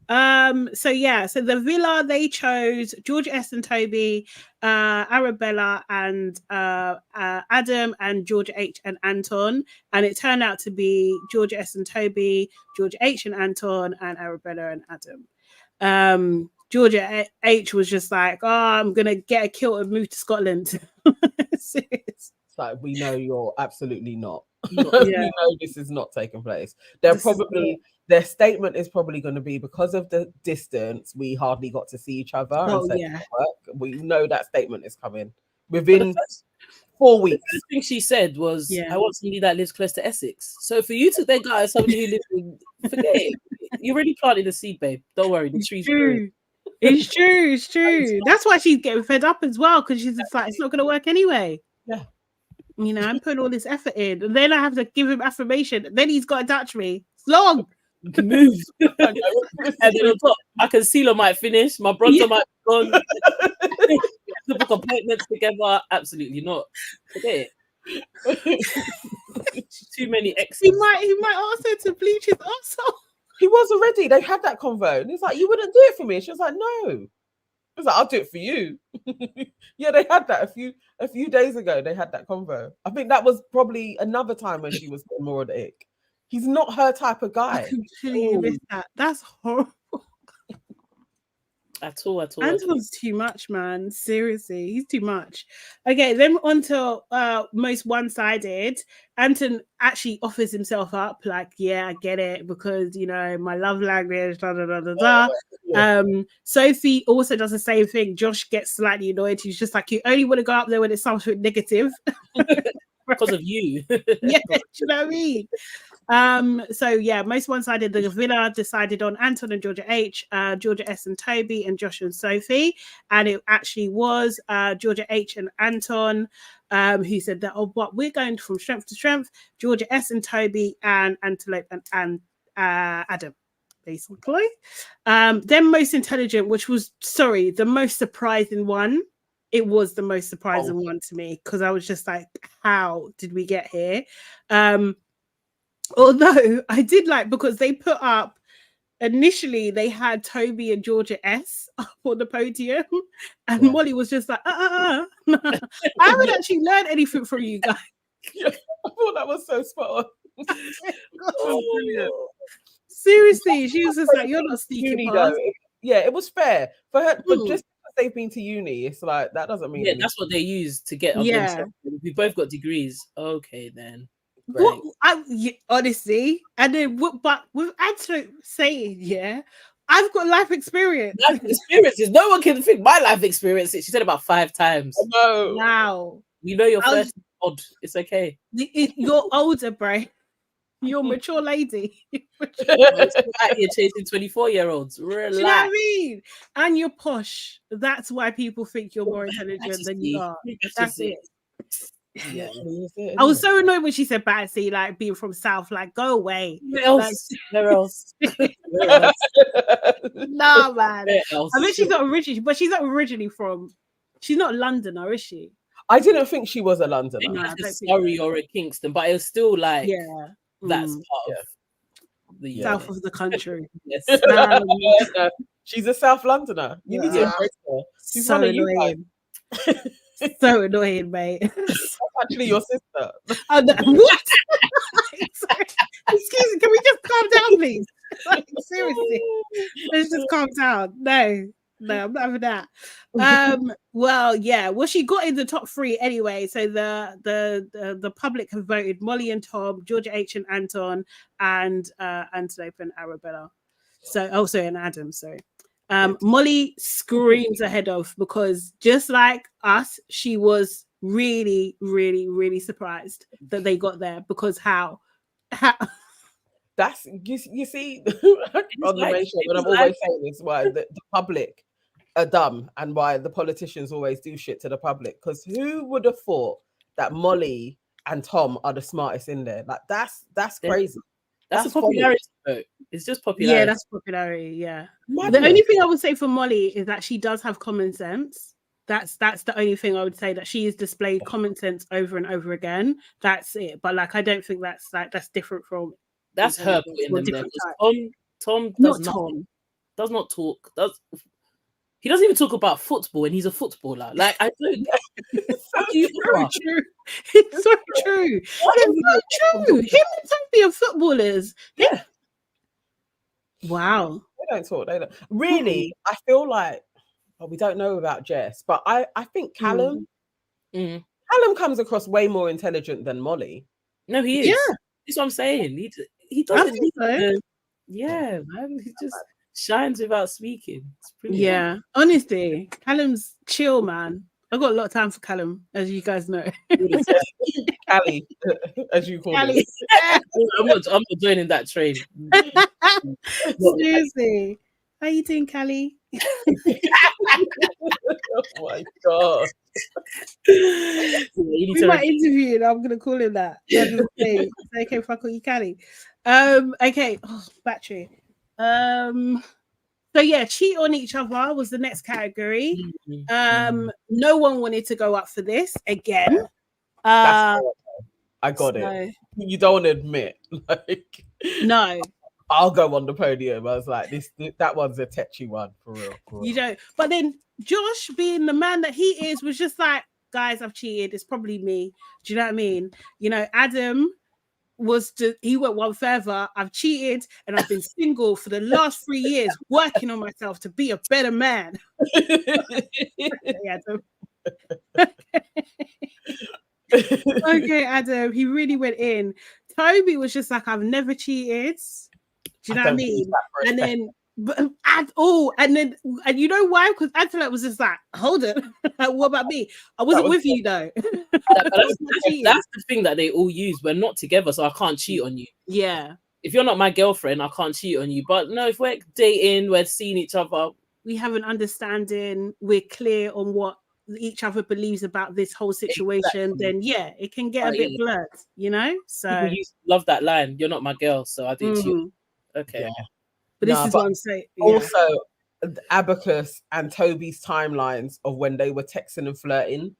So the villa, they chose Georgia S and Toby, Arabella and Adam, and Georgia H and Anton, and it turned out to be Georgia S and Toby, Georgia H and Anton, and Arabella and Adam. Georgia H was just like, oh, I'm gonna get a kilt and move to Scotland. It's like, we know you're absolutely not. We know this is not taking place. Their statement is probably going to be, because of the distance, we hardly got to see each other. We know that statement is coming within 4 weeks. The first thing she said was, I want somebody that lives close to Essex. So for you to then go as somebody who lives in, forget it. You already planted the seed, babe. Don't worry, the tree's true. It's true. That's why she's getting fed up as well, because she's just like, it's not going to work anyway. Yeah. You know, I'm putting all this effort in, and then I have to give him affirmation. Then he's got to touch me. It's long. Move. And then on top, my concealer might finish. My bronzer might be gone. To book appointments together. Absolutely not. Forget it. Too many exes. He might ask her to bleach his arsehole. He was already. They had that convo. And he's like, you wouldn't do it for me. She was like, no. I was like, I'll do it for you. Yeah, they had that a few days ago. They had that convo. I think that was probably another time when she was more of the ick. He's not her type of guy. I completely missed that. That's horrible. At all. Anton's too much, man. Seriously, he's too much. Okay, then on to most one-sided. Anton actually offers himself up, like, yeah, I get it, because you know my love language, da da da da da. Yeah. Sophie also does the same thing. Josh gets slightly annoyed. He's just like, you only want to go up there when it's something negative. Because of you. Yeah, do you know what I mean? So yeah, most one-sided. The villa decided on Anton and Georgia H, Georgia S and Toby, and Josh and Sophie, and it actually was Georgia H and Anton who said that, oh, but we're going from strength to strength. Georgia S and Toby, and Antelope and Adam, basically. Then most intelligent, which was the most surprising one. It was the most surprising one to me, because I was just like, how did we get here? Although I did like, because they put up, initially they had Toby and Georgia S up on the podium, and Molly was just like, I haven't actually learned anything from you guys. I thought that was so spot on. Seriously, she was just like, you're not sneaking past. Yeah, it was fair for her, but just because they've been to uni, it's like that doesn't mean anything. That's what they use to get on themselves. We both got degrees. Okay, then. What, honestly, and then but with Antelope saying, I've got life experience. Life experiences. No one can think my life experiences. She said about 5 times. No. Wow. You know your first odd. It's okay. You're older, bro. You're a mature lady. Out here chasing 24-year-olds. Relax. Do you know what I mean? And you're posh. That's why people think you're more intelligent than you are. That's it. Yeah. I was so annoyed when she said Batsy, like being from South, like go away. Where else? Where else? Nah, man. I mean, she's not originally from. She's not a Londoner, is she? I didn't think she was a Londoner. A Surrey or a Kingston, but it was still like that's part of the south of the country. Yes. She's a South Londoner. You need to embrace her. She's so annoying. So annoying, mate. That's actually your sister. What? Excuse me, can we just calm down, please? Like, seriously, let's just calm down. No, I'm not having that. Well, she got in the top 3 anyway. So the public have voted Molly and Tom, Georgia H and Anton, and Antelope and Arabella. So also and Adam. Sorry. Molly screams ahead of, because just like us, she was really, really, really surprised that they got there, because how that's you see on the ratio, and I'm always saying this, why the public are dumb and why the politicians always do shit to the public, because who would have thought that Molly and Tom are the smartest in there? Like that's crazy. That's a popularity vote. It's just popularity. Yeah, that's popularity. Yeah. Madness. The only thing I would say for Molly is that she does have common sense. That's the only thing I would say, that she has displayed common sense over and over again. That's it. But like, I don't think that's different from. That's her putting them there. Tom does not talk. He doesn't even talk about football, and he's a footballer. Like, I don't. It's so true. It's so true. It's so true. Him and Toby are footballers. Yeah. Wow. They don't talk. They don't. Really, I feel like we don't know about Jess, but I think Callum. Callum comes across way more intelligent than Molly. No, he is. Yeah, that's what I'm saying. He doesn't. Yeah, man. He just shines without speaking. Yeah, honestly, Callum's chill, man. I've got a lot of time for Callum, as you guys know. Callie, as you call Callie. I'm not joining that train. Seriously. How you doing, Callie? Oh my god. We might interview, and I'm gonna call him that. Say, okay, if I call you Callie. Okay. Oh, battery. So yeah, cheat on each other was the next category. No one wanted to go up for this again. I got it. You don't want to admit, like, no. I'll go on the podium. I was like, that one's a tetchy one for real. You don't. But then Josh, being the man that he is, was just like, guys, I've cheated. It's probably me. Do you know what I mean? You know, Adam he went one further. I've cheated and I've been single for the last 3 years, working on myself to be a better man. Okay, Adam, he really went in. Toby was just like, I've never cheated. Do you know what I mean? And then, and you know why? Because Antoinette was just like, hold it. What about me? I wasn't with you though. That's the thing that they all use. We're not together, so I can't cheat on you. Yeah. If you're not my girlfriend, I can't cheat on you. But no, if we're dating, we're seeing each other, we have an understanding, we're clear on what each other believes about this whole situation, then yeah, it can get a bit blurred, you know? So people love that line, you're not my girl, so I do cheat. Okay. Yeah. But this is what I'm saying. Also, Abacus and Toby's timelines of when they were texting and flirting,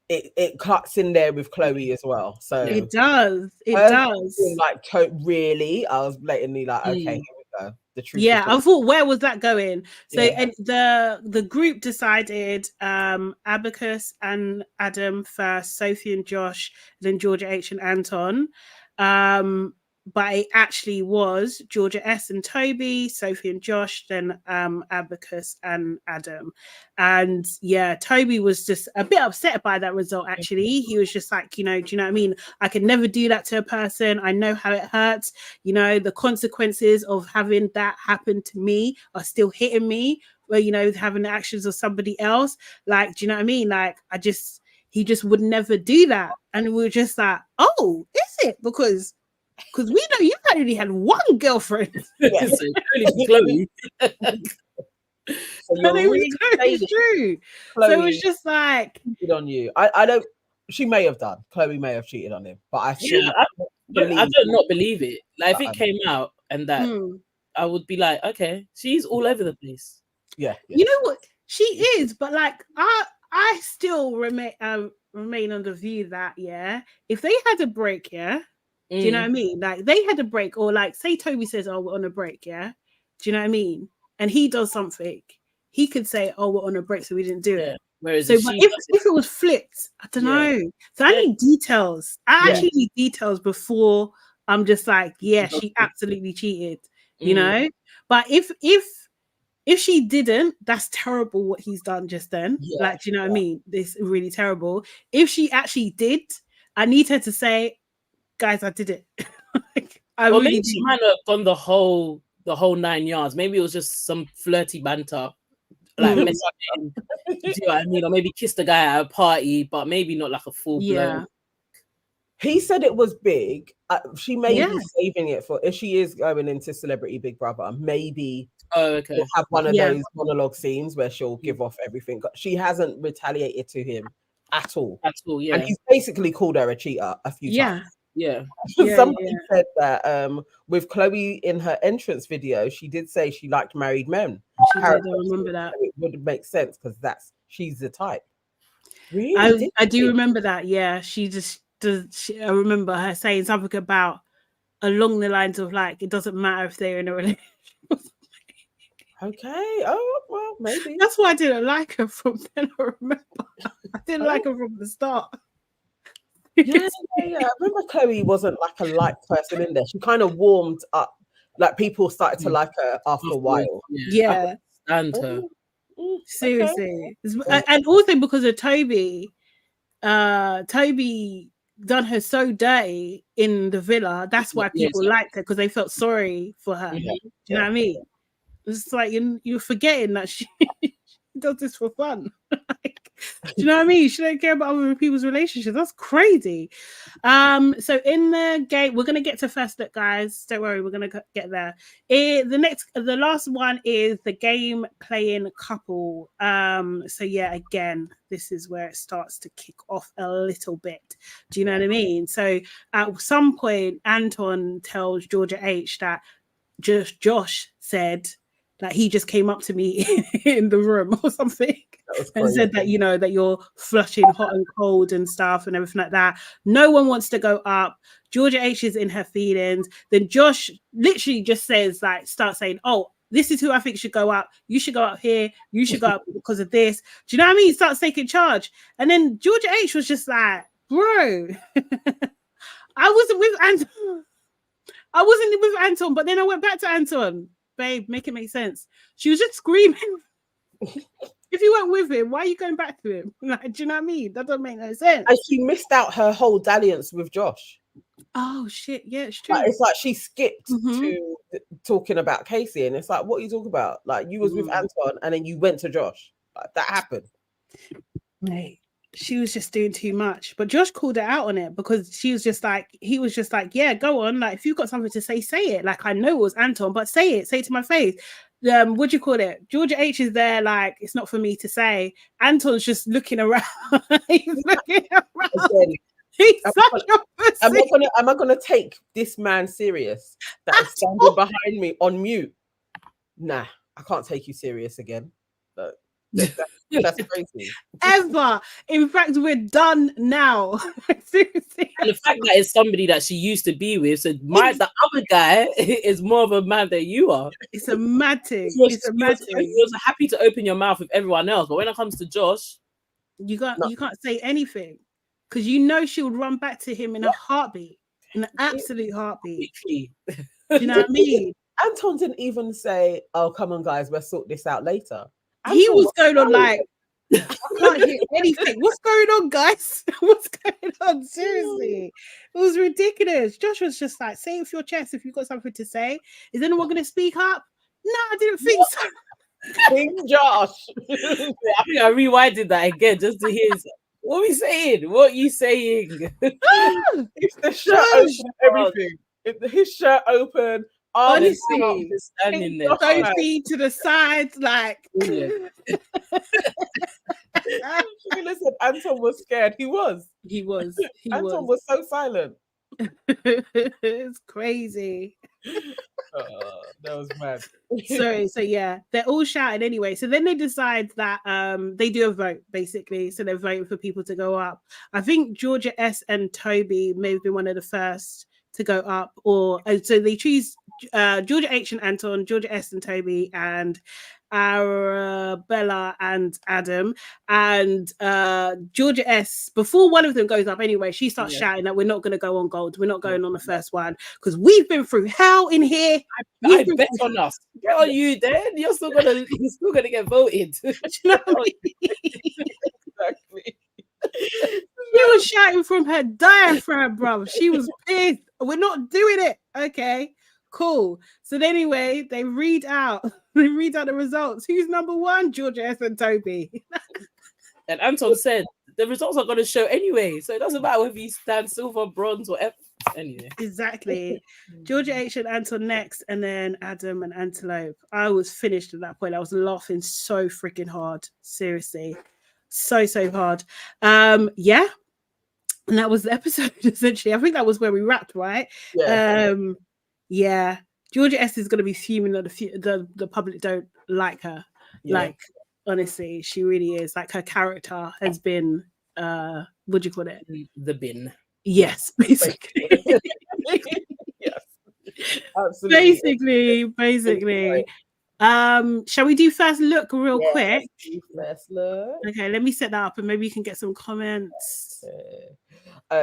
it cuts in there with Chloe as well. So it does. Like, really? I was blatantly like, okay, here we go. The truth. Yeah, I thought, where was that going? So and the group decided Abacus and Adam first, Sophie and Josh, then Georgia H and Anton. But it actually was Georgia S and Toby, Sophie and Josh, then Abacus and Adam. And yeah, Toby was just a bit upset by that result, actually. He was just like, you know, do you know what I mean? I can never do that to a person. I know how it hurts. You know, the consequences of having that happen to me are still hitting me, where, you know, having the actions of somebody else. Like, do you know what I mean? Like, he just would never do that. And we were just like, oh, is it? Because we know you only had one girlfriend. Yeah. So Chloe. So it's true. Chloe, so it was just like cheated on you. I don't. She may have done. Chloe may have cheated on him, but I still I don't not believe it. Like, if it came out and that, I would be like, okay, she's all over the place. Yeah. You know what? She is, but like I still remain on the view that if they had a break, do you know what I mean? Like, they had a break, or like, say Toby says, oh, we're on a break, do you know what I mean? And he does something, he could say, oh, we're on a break, so we didn't do it. Whereas so if it was flipped, I don't know. So I need details. I actually need details before I'm just like, she absolutely cheated, you know? But if she didn't, that's terrible what he's done just then. Like, do you know what I mean? This is really terrible. If she actually did, I need her to say, guys, I did it. Maybe she might not have gone the whole 9 yards. Maybe it was just some flirty banter, like messaging. Do you know what I mean? Or maybe kissed a guy at a party, but maybe not like a full blown. He said it was big. She may be saving it for if she is going into Celebrity Big Brother. Maybe we'll have one of those monologue scenes where she'll give off everything. She hasn't retaliated to him at all. And he's basically called her a cheater a few times. Somebody said that with Chloe in her entrance video, she did say she liked married men. She did, I remember that. It would make sense because she's the type. Really? I do remember that. Yeah, she just does. I remember her saying something about along the lines of like, it doesn't matter if they're in a relationship. Okay. Oh, well, maybe. That's why I didn't like her from then. I remember. I didn't like her from the start. Yeah. I remember Chloe wasn't like a light person in there. She kind of warmed up. Like, people started to like her after a while. Yeah. And her. Seriously. Okay. And also because of Toby. Toby done her so dirty in the villa. That's why people liked her, because they felt sorry for her. Do you know what I mean? It's like you're forgetting that she does this for fun. Do you know what I mean? She don't care about other people's relationships. That's crazy. So in the game, we're gonna get to first look, guys. Don't worry, we're gonna get there. The last one is the game playing couple. So yeah, again, this is where it starts to kick off a little bit. Do you know what I mean? So at some point, Anton tells Georgia H that Josh said that he just came up to me in the room or something and said that, you know, that you're flushing hot and cold and stuff and everything like that. No one wants to go up. Georgia H is in her feelings. Then Josh literally just says, like, start saying, oh, this is who I think should go up. You should go up here. You should go up because of this. Do you know what I mean? He starts taking charge. And then Georgia H was just like, bro, I wasn't with Anton. I wasn't with Anton, but then I went back to Anton. Babe, make it make sense. She was just screaming. If you weren't with him, why are you going back to him? Like, do you know what I mean? That doesn't make no sense. And she missed out her whole dalliance with Josh. Oh shit, yeah, it's true. Like, it's like she skipped to talking about Casey, and it's like, what are you talking about? Like, you was with Anton, and then you went to Josh. Like, that happened. Mate, she was just doing too much. But Josh called her out on it because he was just like, yeah, go on. Like, if you've got something to say, say it. Like, I know it was Anton, but say it to my face. What do you call it? Georgia H is there, like, it's not for me to say. Anton's just looking around. He's looking around. Again, He's such a pussy. Am I gonna take this man serious that is standing behind me on mute? Nah, I can't take you serious again. That's crazy. Ever. In fact, we're done now. Seriously. And the fact that it's somebody that she used to be with, so the other guy is more of a man than you are. It's a mad thing. It's a mad thing. You're happy to open your mouth with everyone else, but when it comes to Josh, you can't say anything because you know she would run back to him in a heartbeat, in an absolute heartbeat. Do you know what I mean? Anton didn't even say, "Oh, come on, guys, we'll sort this out later." He was going on like, I can't hear anything. What's going on, guys? What's going on? Seriously, it was ridiculous. Josh was just like, say it with your chest if you've got something to say. Is anyone going to speak up? No, I didn't think so. King Josh. I think I rewinded that again just to hear. What are we saying? What are you saying? If the shirt open, everything. If his shirt open. Honestly, standing there, Sophie to the side, like. Listen, Anton was scared. He was. Anton was so silent. It's crazy. That was mad. So yeah, they're all shouting anyway. So then they decide that they do a vote basically. So they're voting for people to go up. I think Georgia S and Toby may have been one of the first to go up, or so they choose Georgia H and Anton, Georgia S and Toby, and Bella and Adam. And Georgia S, before one of them goes up anyway, she starts shouting that we're not going to go on gold, we're not going on the first one because we've been through hell in here. I bet on us. Get on you then. You're still gonna get voted. You know what I mean? Exactly. She was shouting from her diaphragm, bro. She was pissed. We're not doing it. Okay, cool. So anyway, they read out the results. Who's number one? Georgia S and Toby. And Anton said the results are going to show anyway, so it doesn't matter whether you stand silver, bronze, or anyway. Exactly. Georgia H and Anton next, and then Adam and Antelope. I was finished at that point. I was laughing so freaking hard. Seriously. So hard. Yeah. And that was the episode, essentially. I think that was where we wrapped, right? Yeah. Yeah. Georgia S is going to be fuming that the public don't like her. Yeah. Like, honestly, she really is. Like, her character has been, what do you call it? The bin. Yes, basically. Yes. Absolutely. Basically. Shall we do first look real quick? First look. Okay, let me set that up and maybe you can get some comments. Okay.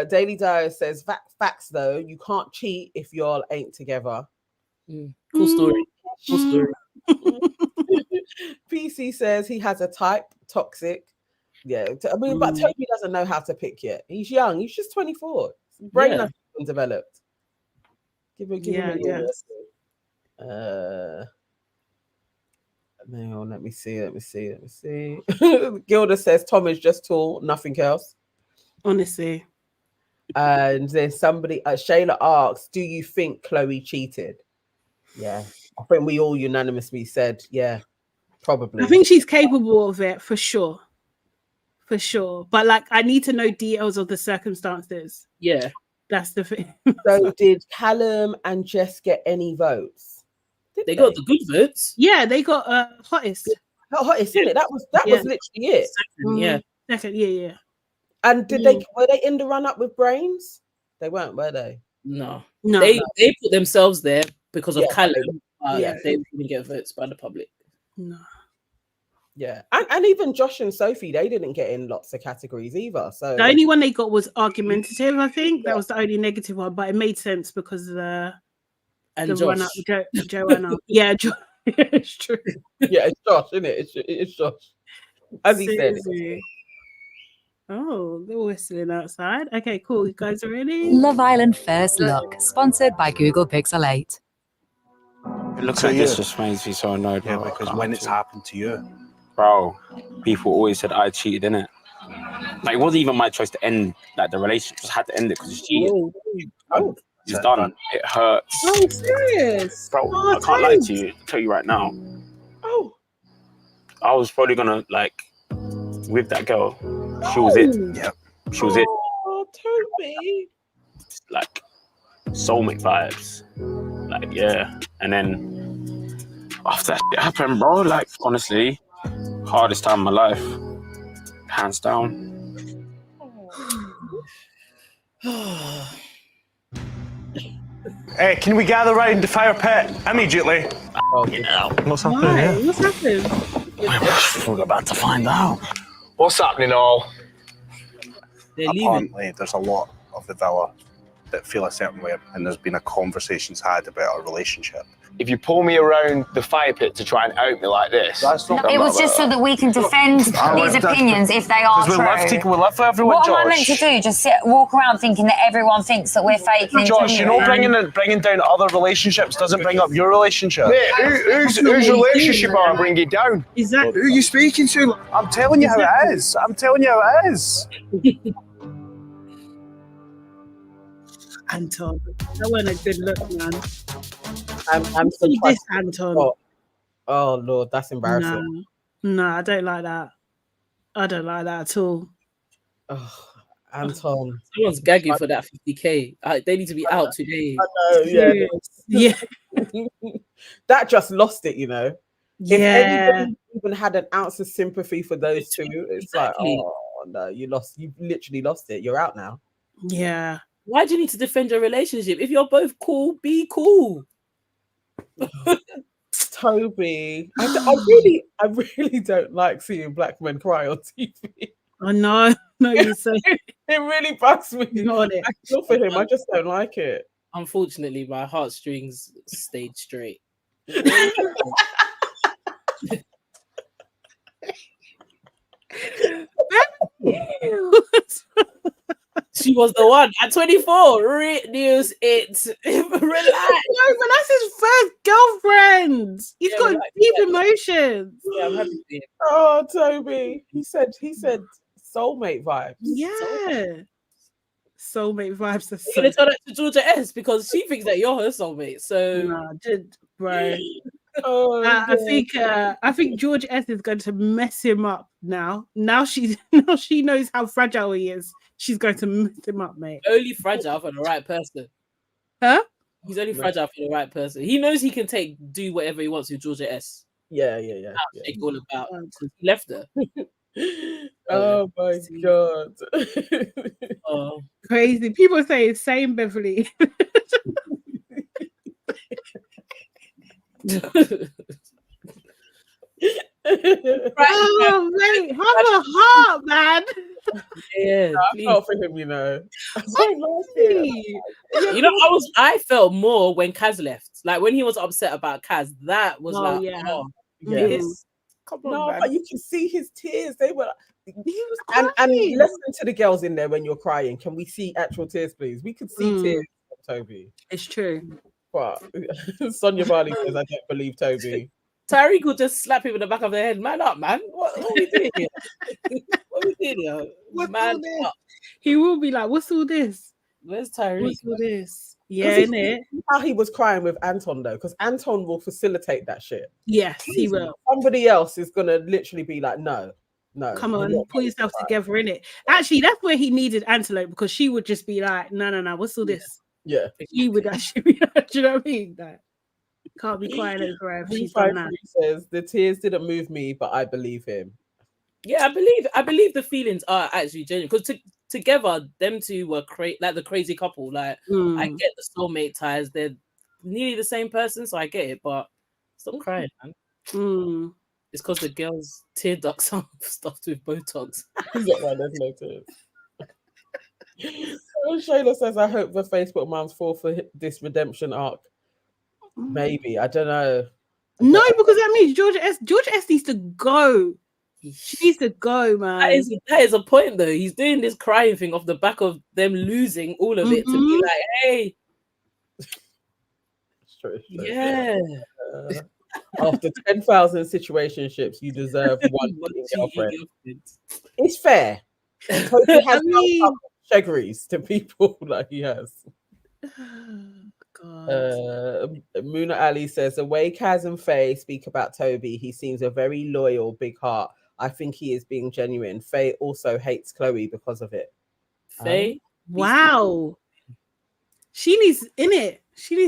Daily Diary says facts though, you can't cheat if you all ain't together. Cool story. PC says he has a type, toxic. Yeah, I mean, but Toby doesn't know how to pick yet. He's young. He's just 24. His brain hasn't been developed. Give him a year. Hang on, let me see. Gilda says Tom is just tall, nothing else. Honestly. And then somebody, Shayla asks, do you think Chloe cheated? Yeah, I think we all unanimously said, yeah, probably. I think she's capable of it for sure. But like, I need to know details of the circumstances. Yeah, that's the thing. So did Callum and Jess get any votes? They got the good votes. Yeah, they got hottest. Hottest, isn't it? That was literally it. Second, yeah. And were they in the run up with Brains? They weren't, were they? No. They put themselves there because of Callum. They didn't get votes by the public. No. Yeah, and even Josh and Sophie, they didn't get in lots of categories either. So the only one they got was argumentative. I think that was the only negative one, but it made sense because of the And run Josh. up Joanna. Yeah, it's true. yeah, it's Josh, isn't it? It's Josh, as he said. Seriously. Oh, they're whistling outside. Okay, cool. You guys are ready? Love Island First Look, sponsored by Google Pixel 8. It looks So like you- this just makes me so annoyed. Yeah, bro. I because can't when it's talk. happened to you, Bro, people always said I cheated, innit? Like, it wasn't even my choice to end like the relationship. Just had to end it because it's cheating. Oh, It's done. It hurts. oh, serious, Bro, oh, I can't lie thanks. to you. Tell you right now. Oh, I was probably gonna like with that girl. She was it. yeah. She was it. Oh, Toby. Like soulmate vibes. Like, yeah. And then after that shit happened, bro, like honestly, hardest time of my life. Hands down. Hey, can we gather round the fire pit immediately? Oh, What's Why? What's happened? We're about to find out. What's happening, all? They're leaving. Apparently, there's a lot of the villa that feel a certain way, and there's been a conversations had about our relationship. If you pull me around the fire pit to try and out me like this, That's not. It was just so that we can defend these opinions if they are Because true. we live for everyone, What Josh. am I meant to do? Just walk around thinking that everyone thinks that we're fake? and Josh, you know, ingenuine? bringing down other relationships doesn't bring up your relationship. mate, whose relationship are I bringing down? Exactly. Who are you speaking to? I'm telling you how it is. I'm telling you how it is. Anton. That wasn't a good look, man. I'm See surprised. this, Anton. Oh Lord, that's embarrassing. No, I don't like that. I don't like that at all. Oh, Anton. Someone's gagging for that 50k. They need to be out today. I know, yeah. Yeah. That just lost it, you know. If Yeah. anybody even had an ounce of sympathy for those two, it's Exactly. like, oh no, you literally lost it. You're out now. Yeah. Why do you need to defend your relationship? If you're both cool, be cool. Toby, I really don't like seeing black men cry on TV. I know. No, you say It really bugs me. you're on it. I feel for him. I just don't like it. Unfortunately, my heartstrings stayed straight. She was the one at 24. Reduce it. Relax. No, but that's his first girlfriend. He's Yeah, got right. deep emotions. Yeah, I'm happy for you. Oh, Toby. He said soulmate vibes. Yeah. Soulmate vibes are You're so gonna tell that to Georgia S because she thinks that you're her soulmate. So nah, bro. Oh, I think George S is going to mess him up now. Now she knows how fragile he is. She's going to mess him up, mate. only fragile for the right person. Huh? He's only fragile for the right person. He knows he can do whatever he wants with Georgia S. yeah. Take all about since he left her. Oh my God. Oh, Crazy. People say same Beverly. Oh mate, have a heart, man. yeah. I Please. felt for him, you know. I don't like it. You know, I felt more when Kaz left. Like when he was upset about Kaz, that was Yeah. Yeah. piss. Come on, No, man. but you can see his tears. They were He was and crying. listen to the girls in there when you're crying. Can we see actual tears, please? We could see tears from Toby. It's true. But Sonia Barley says, I don't believe Toby. Tyreek will just slap him in the back of the head. Man up, man. What are we doing here? What are we doing here? What's Man all this? up. He will be like, what's all this? Where's Tyreek? What's all this? Yeah, Because innit? how he was crying with Anton though, because Anton will facilitate that shit. Yes, he will. Somebody else is gonna literally be like, no. Come you're on, not pull going yourself to cry. together, innit? Actually, that's where he needed Antelope because she would just be like, no, what's all this? Yeah. He would actually be like, do you know what I mean? Like, can't be crying over her if she's done that. Says the tears didn't move me, but I believe him. Yeah, I believe the feelings are actually genuine because together them two were like the crazy couple. Like I get the soulmate ties; they're nearly the same person, so I get it. But stop crying, man. It's because the girl's tear ducts are stuffed with Botox. Is that why there's no tears? Shayla says, I hope the Facebook mums fall for this redemption arc. Maybe. I don't know. No, because that means Georgia S needs to go. She needs to go, man. That is a point, though. He's doing this crying thing off the back of them losing all of it to be like, hey. True. Yeah. After 10,000 situationships, you deserve one girlfriend. It's fair. Toby has shaggeries to people like he has. Muna Ali says, the way Kaz and Faye speak about Toby, he seems a very loyal, big heart. I think he is being genuine. Faye also hates Chloe because of it. Faye? Wow. She needs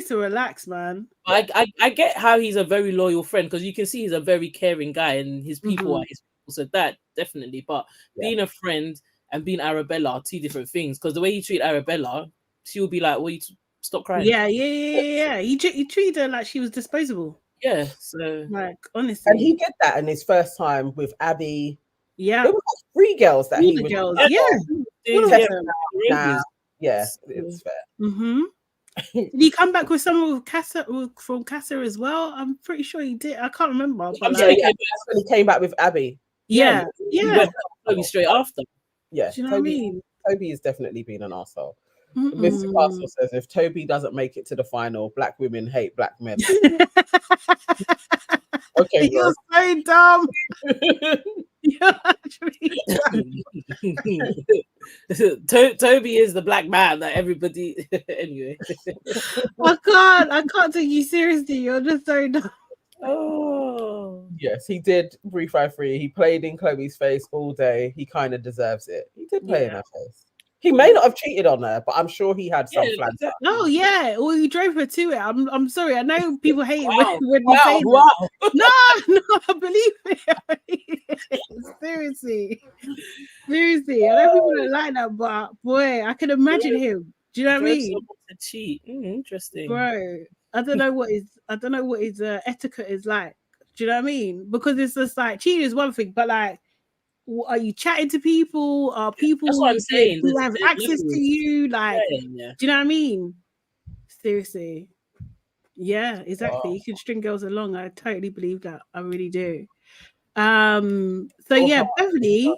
to relax, man. I get how he's a very loyal friend, because you can see he's a very caring guy and his people are his people. So that definitely. But being a friend and being Arabella are two different things. Because the way he treat Arabella, she will be like, well, you stop crying. Yeah. He treated her like she was disposable. Yeah. So like, honestly. And he did that in his first time with Abby. Yeah. There were like 3 girls that all he the was girls. Yeah, it's fair. Did he come back with someone from Casa as well? I'm pretty sure he did. I can't remember. But he came back with Abby. Yeah. Toby straight after. Yeah. Do you know what I mean? Toby has definitely been an arsehole. Mr. Castle says, if Toby doesn't make it to the final, black women hate black men. Okay, you're so dumb. Toby is the black man that everybody anyway. I can't take you seriously. You're just so dumb. Oh yes, he did 353. He played in Chloe's face all day. He kind of deserves it. He did play in her face. He may not have cheated on her, but I'm sure he had some flags. Oh yeah, or he drove her to it. I'm sorry. I know people hate it when we say that. No, I believe it. Seriously. I know people don't like that, but boy, I can imagine him. Do you know what I mean? To cheat. Interesting, bro. I don't know what his etiquette is like. Do you know what I mean? Because it's just like cheating is one thing, but like, are you chatting to people? Are people? That's what I'm saying. Who have access to you? Like, do you know what I mean? Seriously. Yeah, exactly. You can string girls along. I totally believe that. I really do. So yeah, Beverly.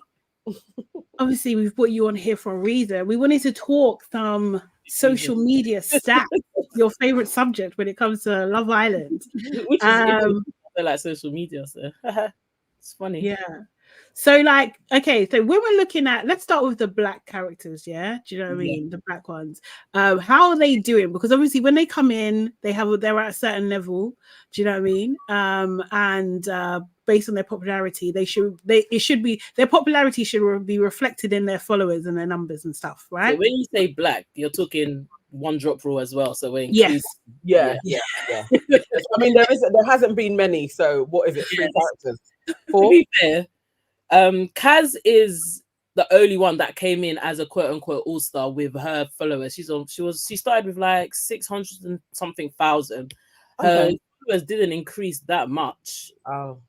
Obviously, we've put you on here for a reason. We wanted to talk some social media stats. Your favorite subject when it comes to Love Island. Which is like social media, so it's funny. Yeah. So like, okay, so when we're looking at, let's start with the black characters, yeah? Do you know what I mean? The black ones. How are they doing? Because obviously when they come in, they're at a certain level. Do you know what I mean? And based on their popularity, their popularity should be reflected in their followers and their numbers and stuff, right? So when you say black, you're talking one drop rule as well. So when yeah. I mean, there hasn't been many. So what is it? 3 characters. 4? To be fair, Kaz is the only one that came in as a quote unquote all-star with her followers. She started with like 600 and something thousand. Her followers didn't increase that much. Oh,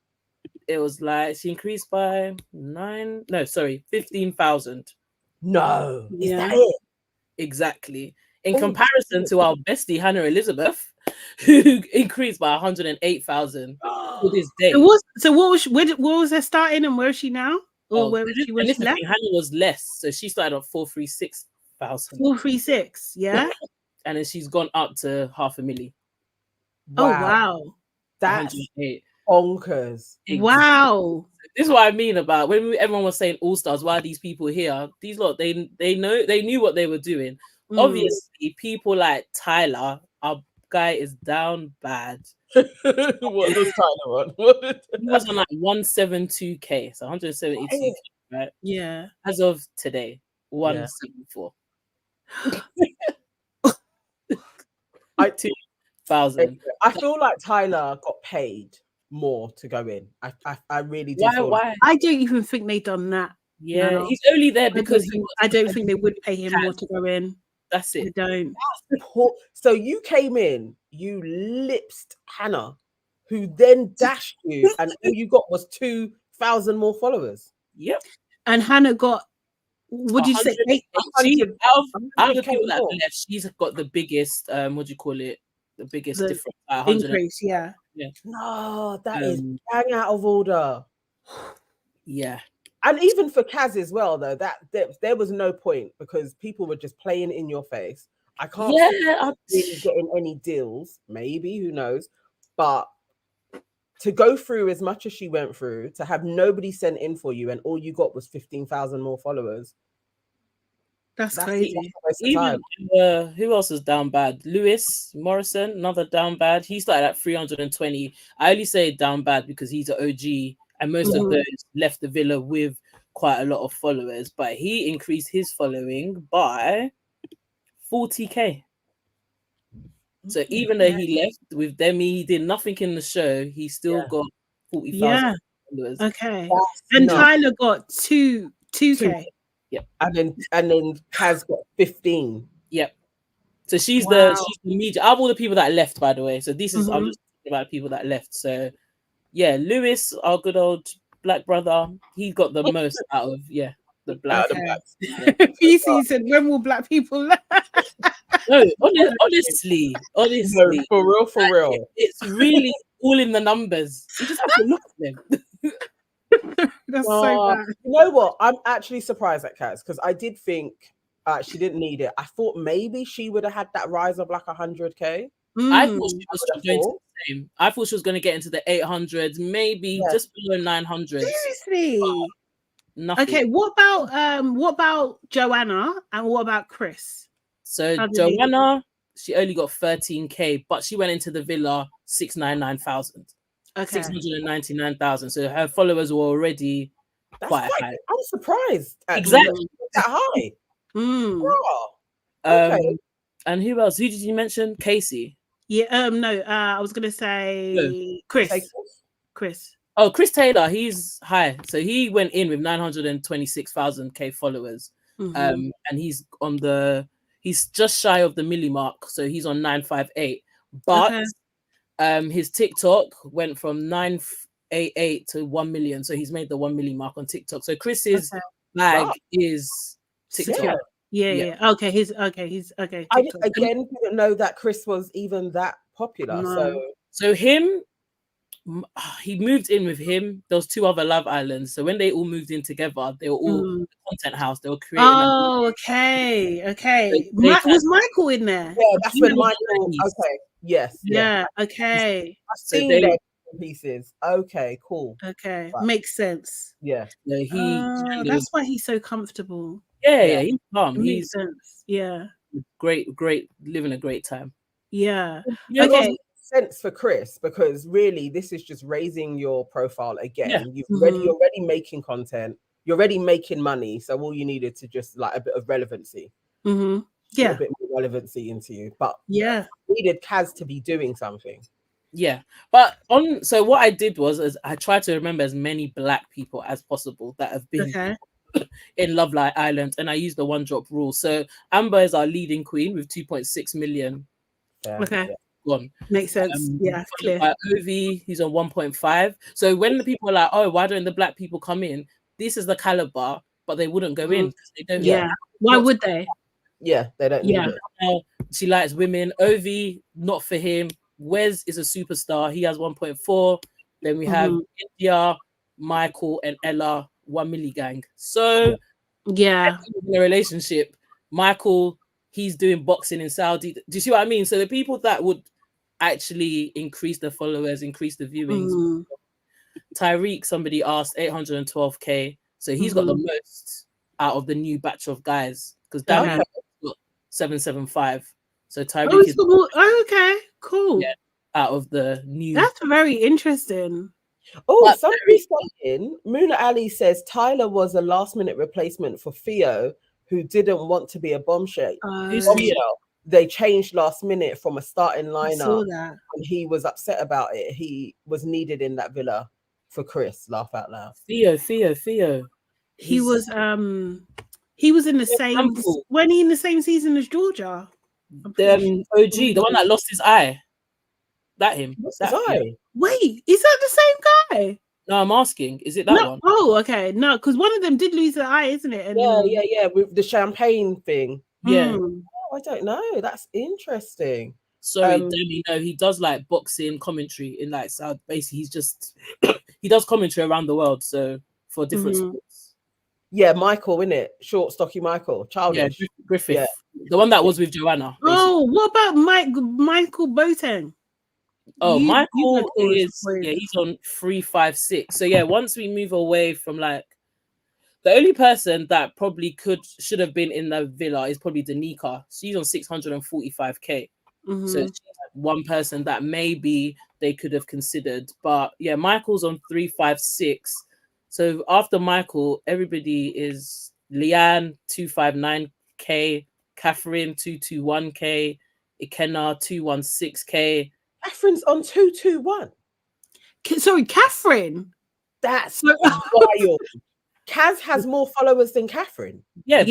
it was like she increased by 15,000. No, is that it? Exactly. In comparison to our bestie Hannah Elizabeth, who increased by 108,000 to this day. So what was her starting and where is she now? Or where was she when she left? Hannah was less, so she started at 436,000. 436, yeah. And then she's gone up to 500,000. Wow. Oh wow, that's bonkers. Exactly. Wow. This is what I mean about when everyone was saying all stars. Why are these people here? These lot, they knew what they were doing. Obviously, people like Tyler, our guy is down bad. What does Tyler want? He was on like 172k, so 172k, right? Yeah. As of today, 174. 2,000. I feel like Tyler got paid more to go in. I really do. Why? I don't even think they done that. Yeah, no. He's only there because I don't think they would pay him more to go in. That's it. I don't. So you came in, you lipsed Hannah, who then dashed you, and all you got was 2,000 more followers. Yep. And Hannah got, what did you say? 100 out of the 100K people that more. left, she's got the biggest, what do you call it? The biggest The difference. 100. increase, yeah. No, that is bang out of order. Yeah. And even for Kaz as well, though, that there was no point because people were just playing in your face. I can't see really getting any deals, maybe, who knows? But to go through as much as she went through, to have nobody sent in for you, and all you got was 15,000 more followers. That's crazy. Even who else is down bad? Lewis Morrison, another down bad. He started at 320. I only say down bad because he's an OG, and most of those left the villa with quite a lot of followers. But he increased his following by 40K. So even though he left with Demi, he did nothing in the show. He still got 40,000 followers. Okay. And Tyler got 2K. Yep. And then Kaz got 15. Yep. So she's the media. Out of all the people that left, by the way. So this is I'm just talking about people that left. So yeah, Lewis, our good old black brother, he got the most out of the black. PC said, when will black people left? No, honestly, No, for real. It's really all in the numbers. You just have to look at them. That's so bad. You know what? I'm actually surprised at Kaz because I did think she didn't need it. I thought maybe she would have had that rise of like 100K. I thought she was going to the same. I thought she was going to get into the 800s, maybe just below 900. Seriously? Nothing. Okay, what about Joanna and what about Chris? So Joanna, she only got 13K, but she went into the villa 699,000. Okay. 699,000. So her followers were already quite high. I'm surprised. Exactly. That high. Okay. And who else? Who did you mention? Casey. Yeah. No. I was gonna say Chris. Chris. Oh, Chris Taylor. He's high. So he went in with 926,000 followers. And he's he's just shy of the milli mark. So he's on 958. But his TikTok went from 988 to 1 million. So he's made the 1 million mark on TikTok. So Chris's bag is TikTok. Yeah. Okay. He's okay. I again didn't know that Chris was even that popular. No. So him, he moved in with him. There was 2 other Love Islands. So when they all moved in together, they were all the content house. They were creating. Oh, okay. Was Michael in there? Yeah, that's when Michael. Okay. Yes. Yeah. Okay. I've seen their pieces. Okay. Cool. Okay. Makes sense. Yeah. So that's why he's so comfortable. Yeah. He's calm. Makes sense. Yeah. Great. Living a great time. Yeah. Okay. Sense for Chris because really this is just raising your profile again. You're already making content. You're already making money. So all you needed to just like a bit of relevancy. A bit more relevancy into you. But needed Kaz to be doing something. Yeah. But so what I did was I tried to remember as many black people as possible that have been in Love Island, and I used the 1-drop rule. So Amber is our leading queen with 2.6 million. Gone. Makes sense. Clear. Ovi, he's on 1.5. So when the people are like, oh, why don't the black people come in? This is the caliber, but they wouldn't go in because they don't. Why would they? Yeah, they don't need it. She likes women. Ovi, not for him. Wes is a superstar. He has 1.4. Then we have India, Michael, and Ella, 1 milli gang. So in a relationship, Michael, he's doing boxing in Saudi. Do you see what I mean? So the people that would actually increase the followers, increase the viewings. Tyreek, somebody asked 812K. So he's got the most out of the new batch of guys because Dami got 775. So Tyreek is more. Okay, cool. Yeah, out of the new. That's very interesting. Oh, somebody's saying Muna Ali says Tyler was a last-minute replacement for Theo, who didn't want to be a bombshell. They changed last minute from a starting lineup, and he was upset about it. He was needed in that villa for Chris. Laugh out loud. Theo. He was in the same. When he in the same season as Georgia? The OG, the one that lost his eye. That him. What's That his him. eye? Wait, is that the same guy? No, I'm asking. Is it that No. one? Oh, okay. No, because one of them did lose their eye, isn't it? And, Yeah, with the champagne thing. Yeah. Oh, I don't know. That's interesting. Sorry, Demi. No, he does like boxing commentary in like South. Basically, he's just he does commentary around the world. So for different sports. Yeah, Michael, innit? Short, stocky Michael, childish. Yeah, Griffith. Yeah. The one that was with Joanna. Basically. Oh, what about Michael Boateng? Oh, You Michael went all this is way. he's on 356. So yeah, once we move away from like the only person that probably should have been in the villa is probably Danica. She's on 645k. So she's one person that maybe they could have considered. But yeah, Michael's on 356. So after Michael, everybody is Leanne 259k, Catherine 221k, Ikenna 216k. Catherine's on 221. Sorry, Catherine. That's wild. Kaz has more followers than Catherine. Yeah. But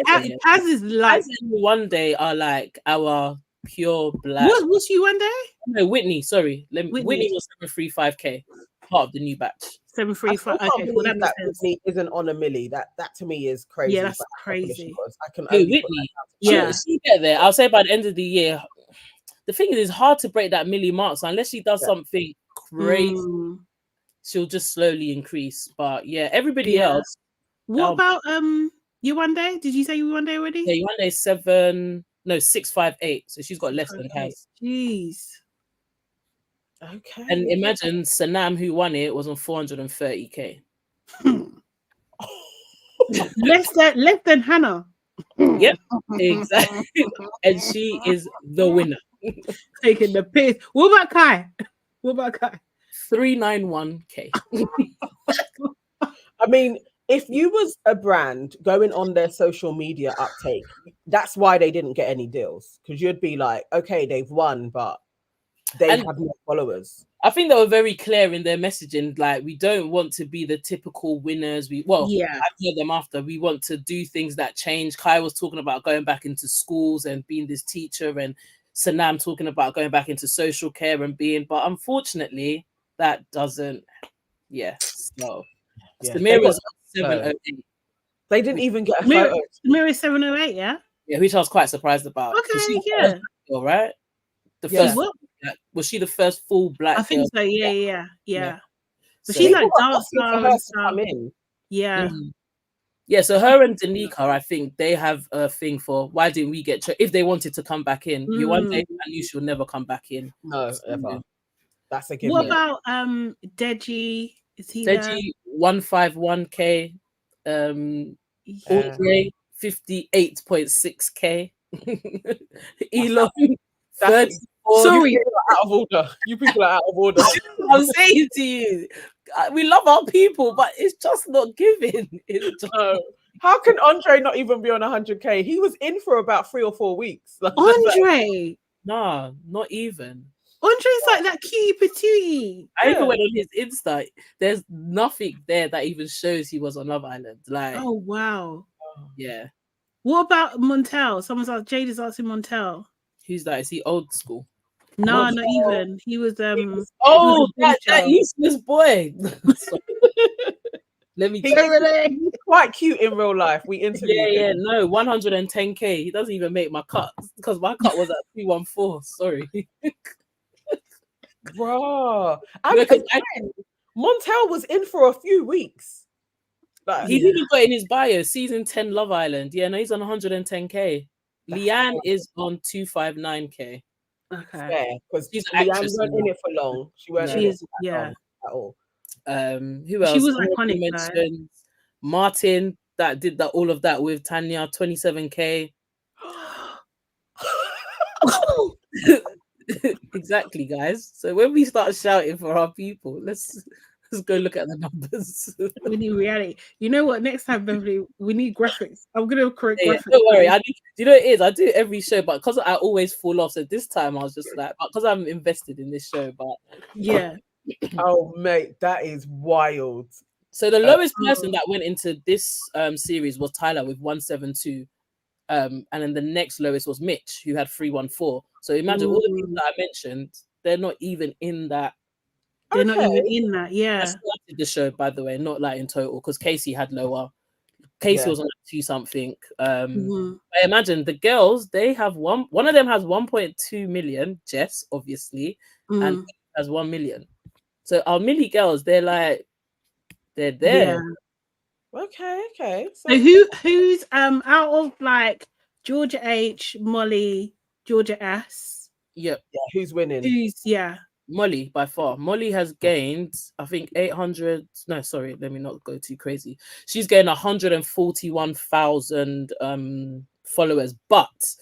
Kaz is like one day are like our pure black. What's you one day? No, Whitney. Sorry, Whitney was 735k, part of the new batch. 735. Okay, well that Whitney isn't on a milli. That to me is crazy. Yeah, that's crazy. I can Whitney. Yeah, she get there. I'll say by the end of the year. The thing is, it's hard to break that milli mark. So unless she does something crazy, she'll just slowly increase. But yeah, everybody else. What about you one day? Did you say you one day already? Yeah, you one day 658. So she's got less than Kaz. Jeez. Okay. And imagine Sanam, who won it, was on 430k. less than Hannah. Yep, exactly. And she is the winner. Taking the piss. What about Kai? 391k. I mean, if you was a brand going on their social media uptake, that's why they didn't get any deals. Because you'd be like, okay, they've won, but they have no followers. I think they were very clear in their messaging. Like, we don't want to be the typical winners. I've heard them after. We want to do things that change. Kai was talking about going back into schools and being this teacher, and Sanam talking about going back into social care and but unfortunately, that doesn't. So Samira's 708. They didn't even get a photo. Samira's 708, yeah? Yeah, which I was quite surprised about. Okay, yeah. All right. The first was she the first full black? I think so. Yeah. But So she's like dance Yeah. Yeah, so her and Danica, I think they have a thing for why didn't we get if they wanted to come back in. You one day I knew she'll never come back in. No, ever. That's a given. What about Deji? Is he Deji 151k, Audrey 58.6k, Elon 34. Sorry, you people are out of order. You people are out of order. I'm saying to you, we love our people, but it's just not giving. It's just... How can Andre not even be on 100k? He was in for about 3 or 4 weeks. Andre? Nah, not even. Andre's like that cutie patootie. I even went on his Insta. There's nothing there that even shows he was on Love Island. Like, oh wow, yeah. What about Montel? Someone's asked. Jade is asking Montel. Who's that? Is he old school? No, not even. He was that useless boy. Let me. He's quite cute in real life. We interviewed him. No, 110k. He doesn't even make my cut because my cut was at 314. Sorry. Bro, Montel was in for a few weeks. Like, he's even got in his bio season 10 Love Island. Yeah, no, he's on 110k. Leanne is on 259k. Okay, because Leanne weren't in it for long. She weren't in it at all. Who else? She was iconic. Martin that did all of that with Tanya, 27k. Exactly, guys. So when we start shouting for our people, let's go look at the numbers. We need reality. You know what? Next time, Beverly, we need graphics. I'm gonna correct graphics. Don't worry. You know what it is? I do every show, but because I always fall off. So this time I was just like, because I'm invested in this show. But yeah. Oh mate, that is wild. So the lowest person that went into this series was Tyler with 172. And then the next lowest was Mitch, who had 314. So imagine all the people that I mentioned, they're not even in that. They're not Okay. even in that. I Yeah. started the show, by the way, not like in total, because Casey had lower. Casey Yeah. was on like 2 something. Mhm. I imagine the girls, they have one of them has 1.2 million, Jess, obviously, and Mm. has 1 million. So our Millie girls, they're there. Yeah. Okay. So who's out of like Georgia H, Molly, Georgia S? Yep. Yeah, who's winning? Who's Molly by far. Molly has gained, I think 800. No, sorry, let me not go too crazy. She's gained 141,000 followers. But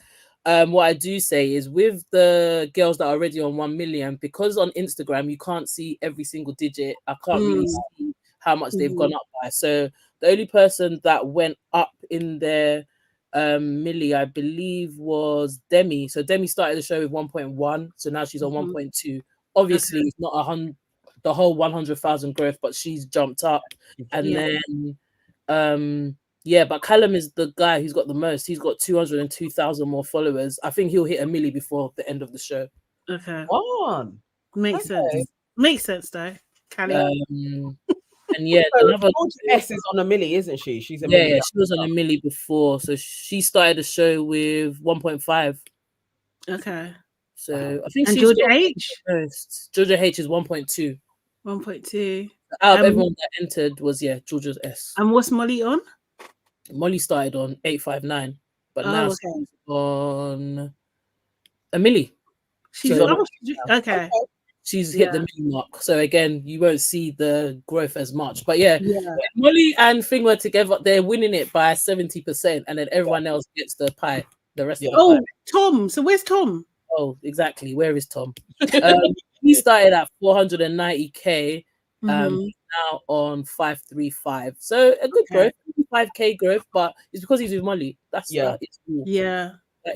what I do say is with the girls that are already on 1 million, because on Instagram you can't see every single digit. I can't really see how much they've gone up by. So the only person that went up in their Millie, I believe, was Demi. So Demi started the show with 1.1, so now she's on 1.2. Obviously, it's not the whole 100,000 growth, but she's jumped up. And then, but Callum is the guy who's got the most. He's got 202,000 more followers. I think he'll hit a milli before the end of the show. Okay. On. Makes sense. Makes sense though. Callum. And yeah, So another Georgia S is on a milli, isn't she? She's a yeah, milli. she was on a milli before, so she started the show with 1.5. Okay. So I think And she's Georgia got H? most. Georgia H is 1.2. 1.2. Out of everyone that entered was Georgia S. And what's Molly on? Molly started on 859, but Oh, now okay. she's on a milli. She's So okay. She's hit the milli mark. So again, you won't see the growth as much. But when Molly and Thing were together, they're winning it by 70%, and then everyone else gets the pie. The rest of the pie. Tom. So where's Tom? Oh, exactly. Where is Tom? He started at 490k. He's now on 535. So a good growth, 5k growth, but it's because he's with Molly. It's cool.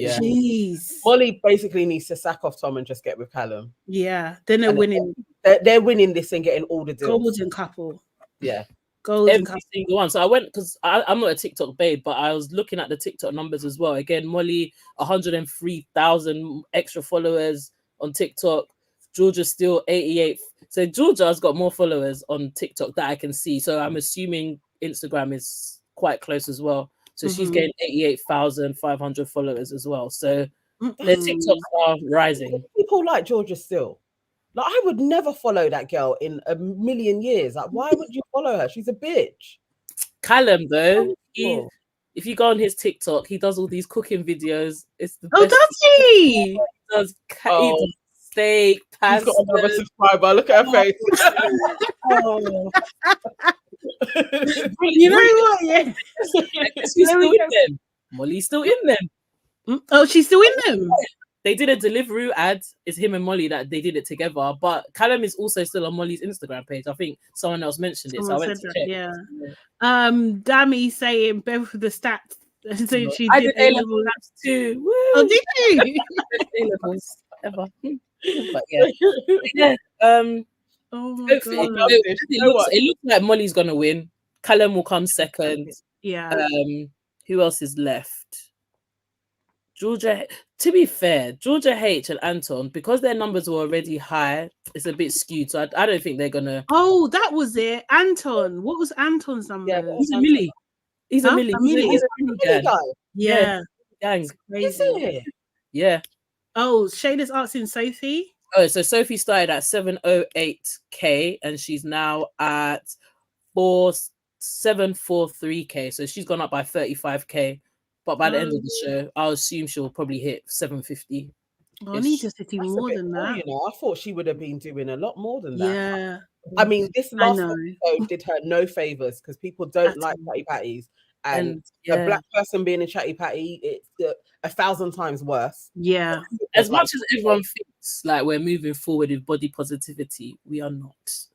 Jeez. Molly basically needs to sack off Tom and just get with Callum. Yeah. Then they're winning. They're winning this and getting all the deals. Golden couple. Yeah. Every single one. So I went, because I'm not a TikTok babe, but I was looking at the TikTok numbers as well. Again, Molly, 103,000 extra followers on TikTok. Georgia's still 88. So Georgia's got more followers on TikTok that I can see. So I'm assuming Instagram is quite close as well. So she's gained 88,500 followers as well. So their TikToks are rising. People like Georgia still. Like, I would never follow that girl in a million years. Like, why would you follow her? She's a bitch. Callum, though, if you go on his TikTok, he does all these cooking videos. It's the best. Does he? He does steak, pasta. He's got another subscriber. Look at her face. You know what? Yeah. She's still in them. Molly's still in them. Oh, she's still in them. They did a Deliveroo ad. It's him and Molly that they did it together. But Callum is also still on Molly's Instagram page. I think someone else mentioned it. Someone so I went to check. Dammy saying both of the stats. So she I did did A-level labs too. Woo! Oh, did you? A-levels ever. But yeah. Oh my God. It looks like Molly's gonna win. Callum will come second. Yeah. Who else is left? Georgia. To be fair, Georgia H and Anton, because their numbers were already high, it's a bit skewed. So I don't think they're gonna. Oh, that was it. Anton. What was Anton's number? Yeah, he's a milli. He's a milli. He's a milli guy. Yeah. Gang. Is it? Yeah. Oh, Shayna's asking Sophie. Oh, so Sophie started at 708k and she's now at 743k. So she's gone up by 35k. But by the end of the show, I'll assume she'll probably hit 750. I need to do more than that. You know, I thought she would have been doing a lot more than that. Yeah. I mean, this last episode did her no favors because people don't like chatty patties. And a black person being a chatty patty, it's 1,000 times worse. Yeah. As much as everyone thinks like we're moving forward with body positivity, we are not.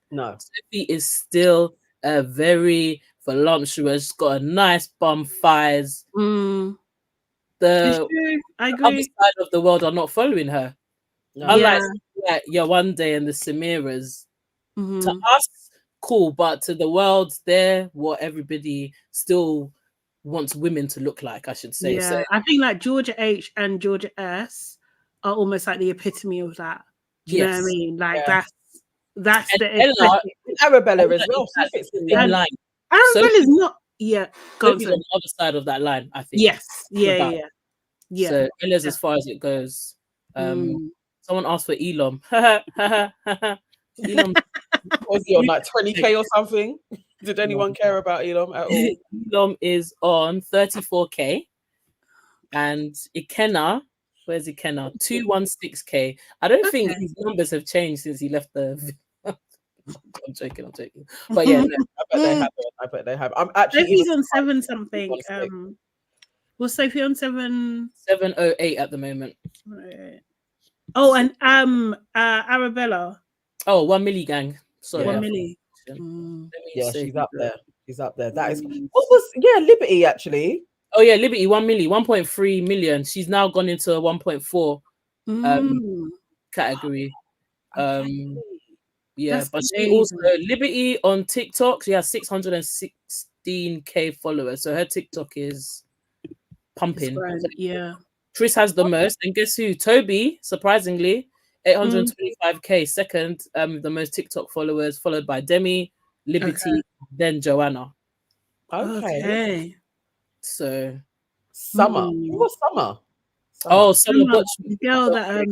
No. Sophie is still a very voluptuous, got a nice bum thighs. The other side of the world are not following her. No. Unlike one day and the Samiras. To us, cool, but to the world, they're what everybody still wants women to look like, I should say. Yeah, so I think like Georgia H and Georgia S are almost like the epitome of that. Do you know what I mean? Like Yeah. that's And the Ella, Arabella as Ella well. is She that fits in same there. line. Arabella's not. Yeah, go on, Sophie's sorry. on the other side of that line, I think. Yes, yeah, Without- yeah, yeah. So Ella's as far as it goes. Mm. Someone asked for Elam. Elam Was he on like 20K or something? Did anyone care about Elam at all? Elam is on 34K. And Ikenna, where's Ikenna? 216K. I don't think his numbers have changed since he left the. I'm joking. But yeah, no. I bet they have. I'm actually Sophie's even on surprised 7 something. on six. Was Sophie on 7? 708 at the moment. Oh, and Arabella. Oh, 1 milli gang. Sorry. 1 I milli. forgot. Let me Yeah, say she's up who there. She's up there. That is Mm. what was Liberty actually. Oh yeah, Liberty 1 milli, 1.3 million. She's now gone into a 1.4 category. Yeah, That's but she amazing. also Liberty on TikTok. She has 616K followers, so her TikTok is pumping. Yeah. Chris has the most, and guess who? Toby, surprisingly, 825K. Second, the most TikTok followers, followed by Demi, Liberty, then Joanna. Okay. So Summer. Who was Summer? Oh, Summer Butch, the girl that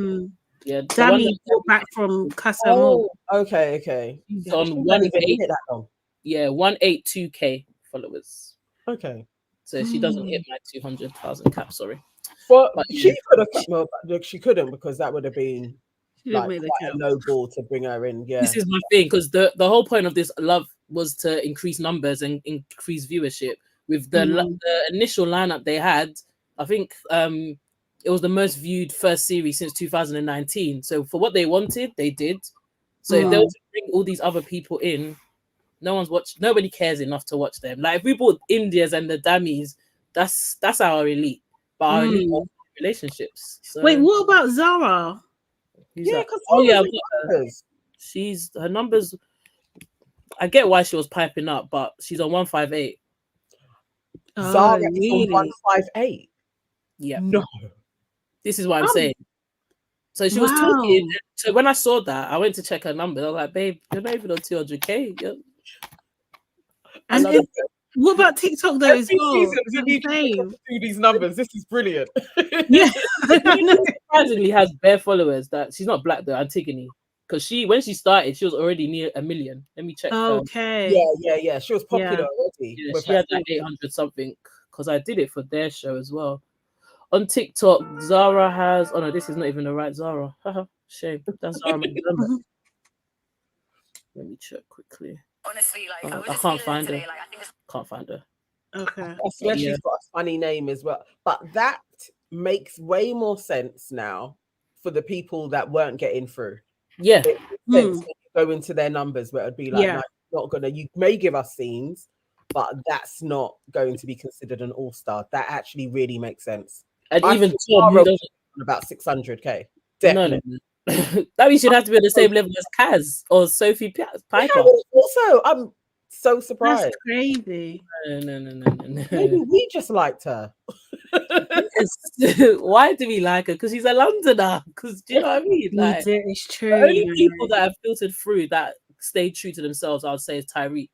yeah, Dammy brought back from Casa Mo. Okay. She's on She's not even 1.8. in it that long. Yeah, 182K followers. Okay. So she doesn't hit my 200,000 cap. Sorry. But But she could have. No, she couldn't because that would have been She like didn't make the quite a low ball to bring her in. Yeah. This is my thing because the whole point of this love was to increase numbers and increase viewership. With the initial lineup they had, I think it was the most viewed first series since 2019. So for what they wanted, they did. So if they were to bring all these other people in, nobody cares enough to watch them. Like if we brought Indias and the Dammies, that's our elite. But our elite are relationships. So, Wait, what about Zara? Yeah, because her numbers. I get why she was piping up, but she's on 158. Zara is on 158. Yeah. No. This is what I'm saying. So she was talking. So when I saw that, I went to check her numbers. I was like, babe, you're not even on 200K. Yeah. And what about TikTok though as well? You need to do these numbers. This is brilliant. Yeah. Surprisingly has bare followers. That she's not black though, Antigone. Because when she started, she was already near 1 million. Let me check. Okay. Yeah. She was popular already. Yeah, she had like 800 something. Because I did it for their show as well. On TikTok, Zara has. Oh no, this is not even the right Zara. Shame. That's Zara McDermott. Let me check quickly. Honestly, like I can't find her. Can't find her. Okay. I swear she's got a funny name as well. But that makes way more sense now for the people that weren't getting through. Yeah. It makes sense when you go into their numbers where it'd be like, no, not gonna. You may give us scenes, but that's not going to be considered an all-star. That actually really makes sense. And even Tom, who doesn't about 600K. Definitely. No. That means you'd have to be on the same level as Kaz or Sophie Piper. Yeah, also, I'm so surprised. That's crazy. No. Maybe we just liked her. Why do we like her? Because she's a Londoner. Because do you know what I mean? Like, it's true. The only people that have filtered through that stayed true to themselves, I would say, is Tyreek,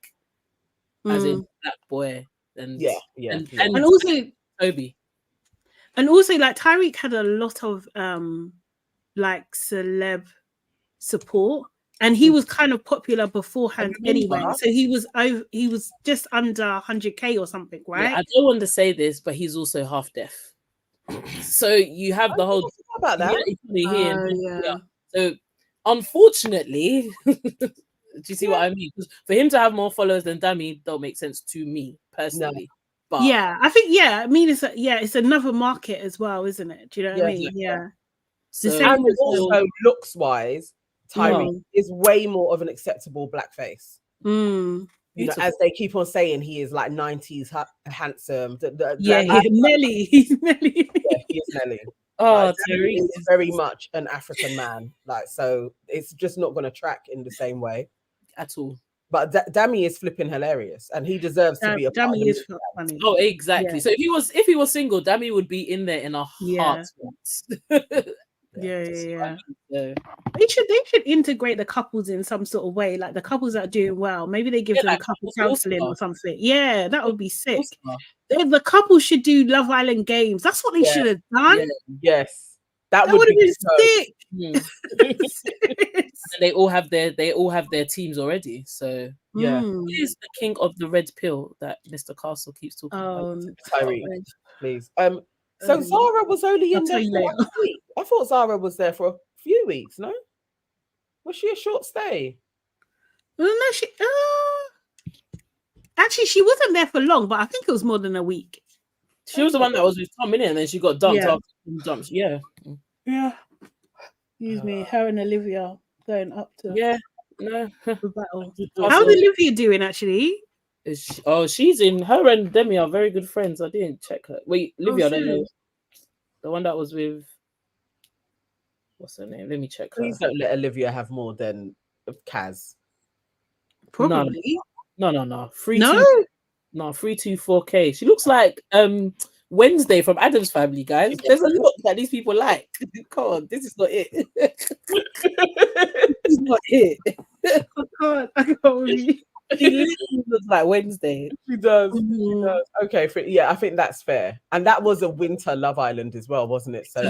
as in Black Boy, and and also Toby. And also, like Tyreek had a lot of like celeb support, and he was kind of popular beforehand anyway. So he was just under 100K or something, right? Yeah, I don't want to say this, but he's also half deaf. So you have the whole about that. So unfortunately, do you see what I mean? Because for him to have more followers than Dami don't make sense to me personally. But I think I mean it's another market as well, isn't it? Do you know what I mean? Yeah. So, and also looks wise, Tyreek is way more of an acceptable blackface. Mm. You know, as they keep on saying, he is like 90s handsome. Nelly. He's Nelly. Yeah, he is Nelly. Oh, Tyreek is very much an African man. Like, so it's just not going to track in the same way at all. But Dami is flipping hilarious, and he deserves to be a part Dami is funny. Oh, exactly. Yeah. So if he was single, Dami would be in there in a heartbeat. Yeah. So, They should integrate the couples in some sort of way, like the couples that are doing well. Maybe they give them like couple couples counseling all-star. or something. Yeah, that would be sick. all-star. The couple should do Love Island games. That's what they should have done. Yeah. Yes, that That would have be been so- sick. And they all have their teams already. So Yeah. who is the king of the red pill that Mr. Castle keeps talking about? Tyreek, please. So Zara was only in there for 1 week. I thought Zara was there for a few weeks. No, was she a short stay? Well, no, she actually she wasn't there for long, but I think it was more than a week. She was the one that was with Tom, innit? And then she got dumped Yeah. after Tom dumped. Yeah. Yeah. Excuse me, her and Olivia going up to no the battle. How's Olivia doing actually? She's in. Her and Demi are very good friends. I didn't check her. Wait, Olivia, I don't know. The one that was with, what's her name? Let me check her. Please don't let Olivia have more than Kaz. Probably. No. No. 324K. She looks like Wednesday from Adam's Family, guys. There's a look that these people like. Come on, this is not it. This is not it. I can't believe. She literally looks like Wednesday. She does. She does. Okay, I think that's fair. And that was a winter Love Island as well, wasn't it? So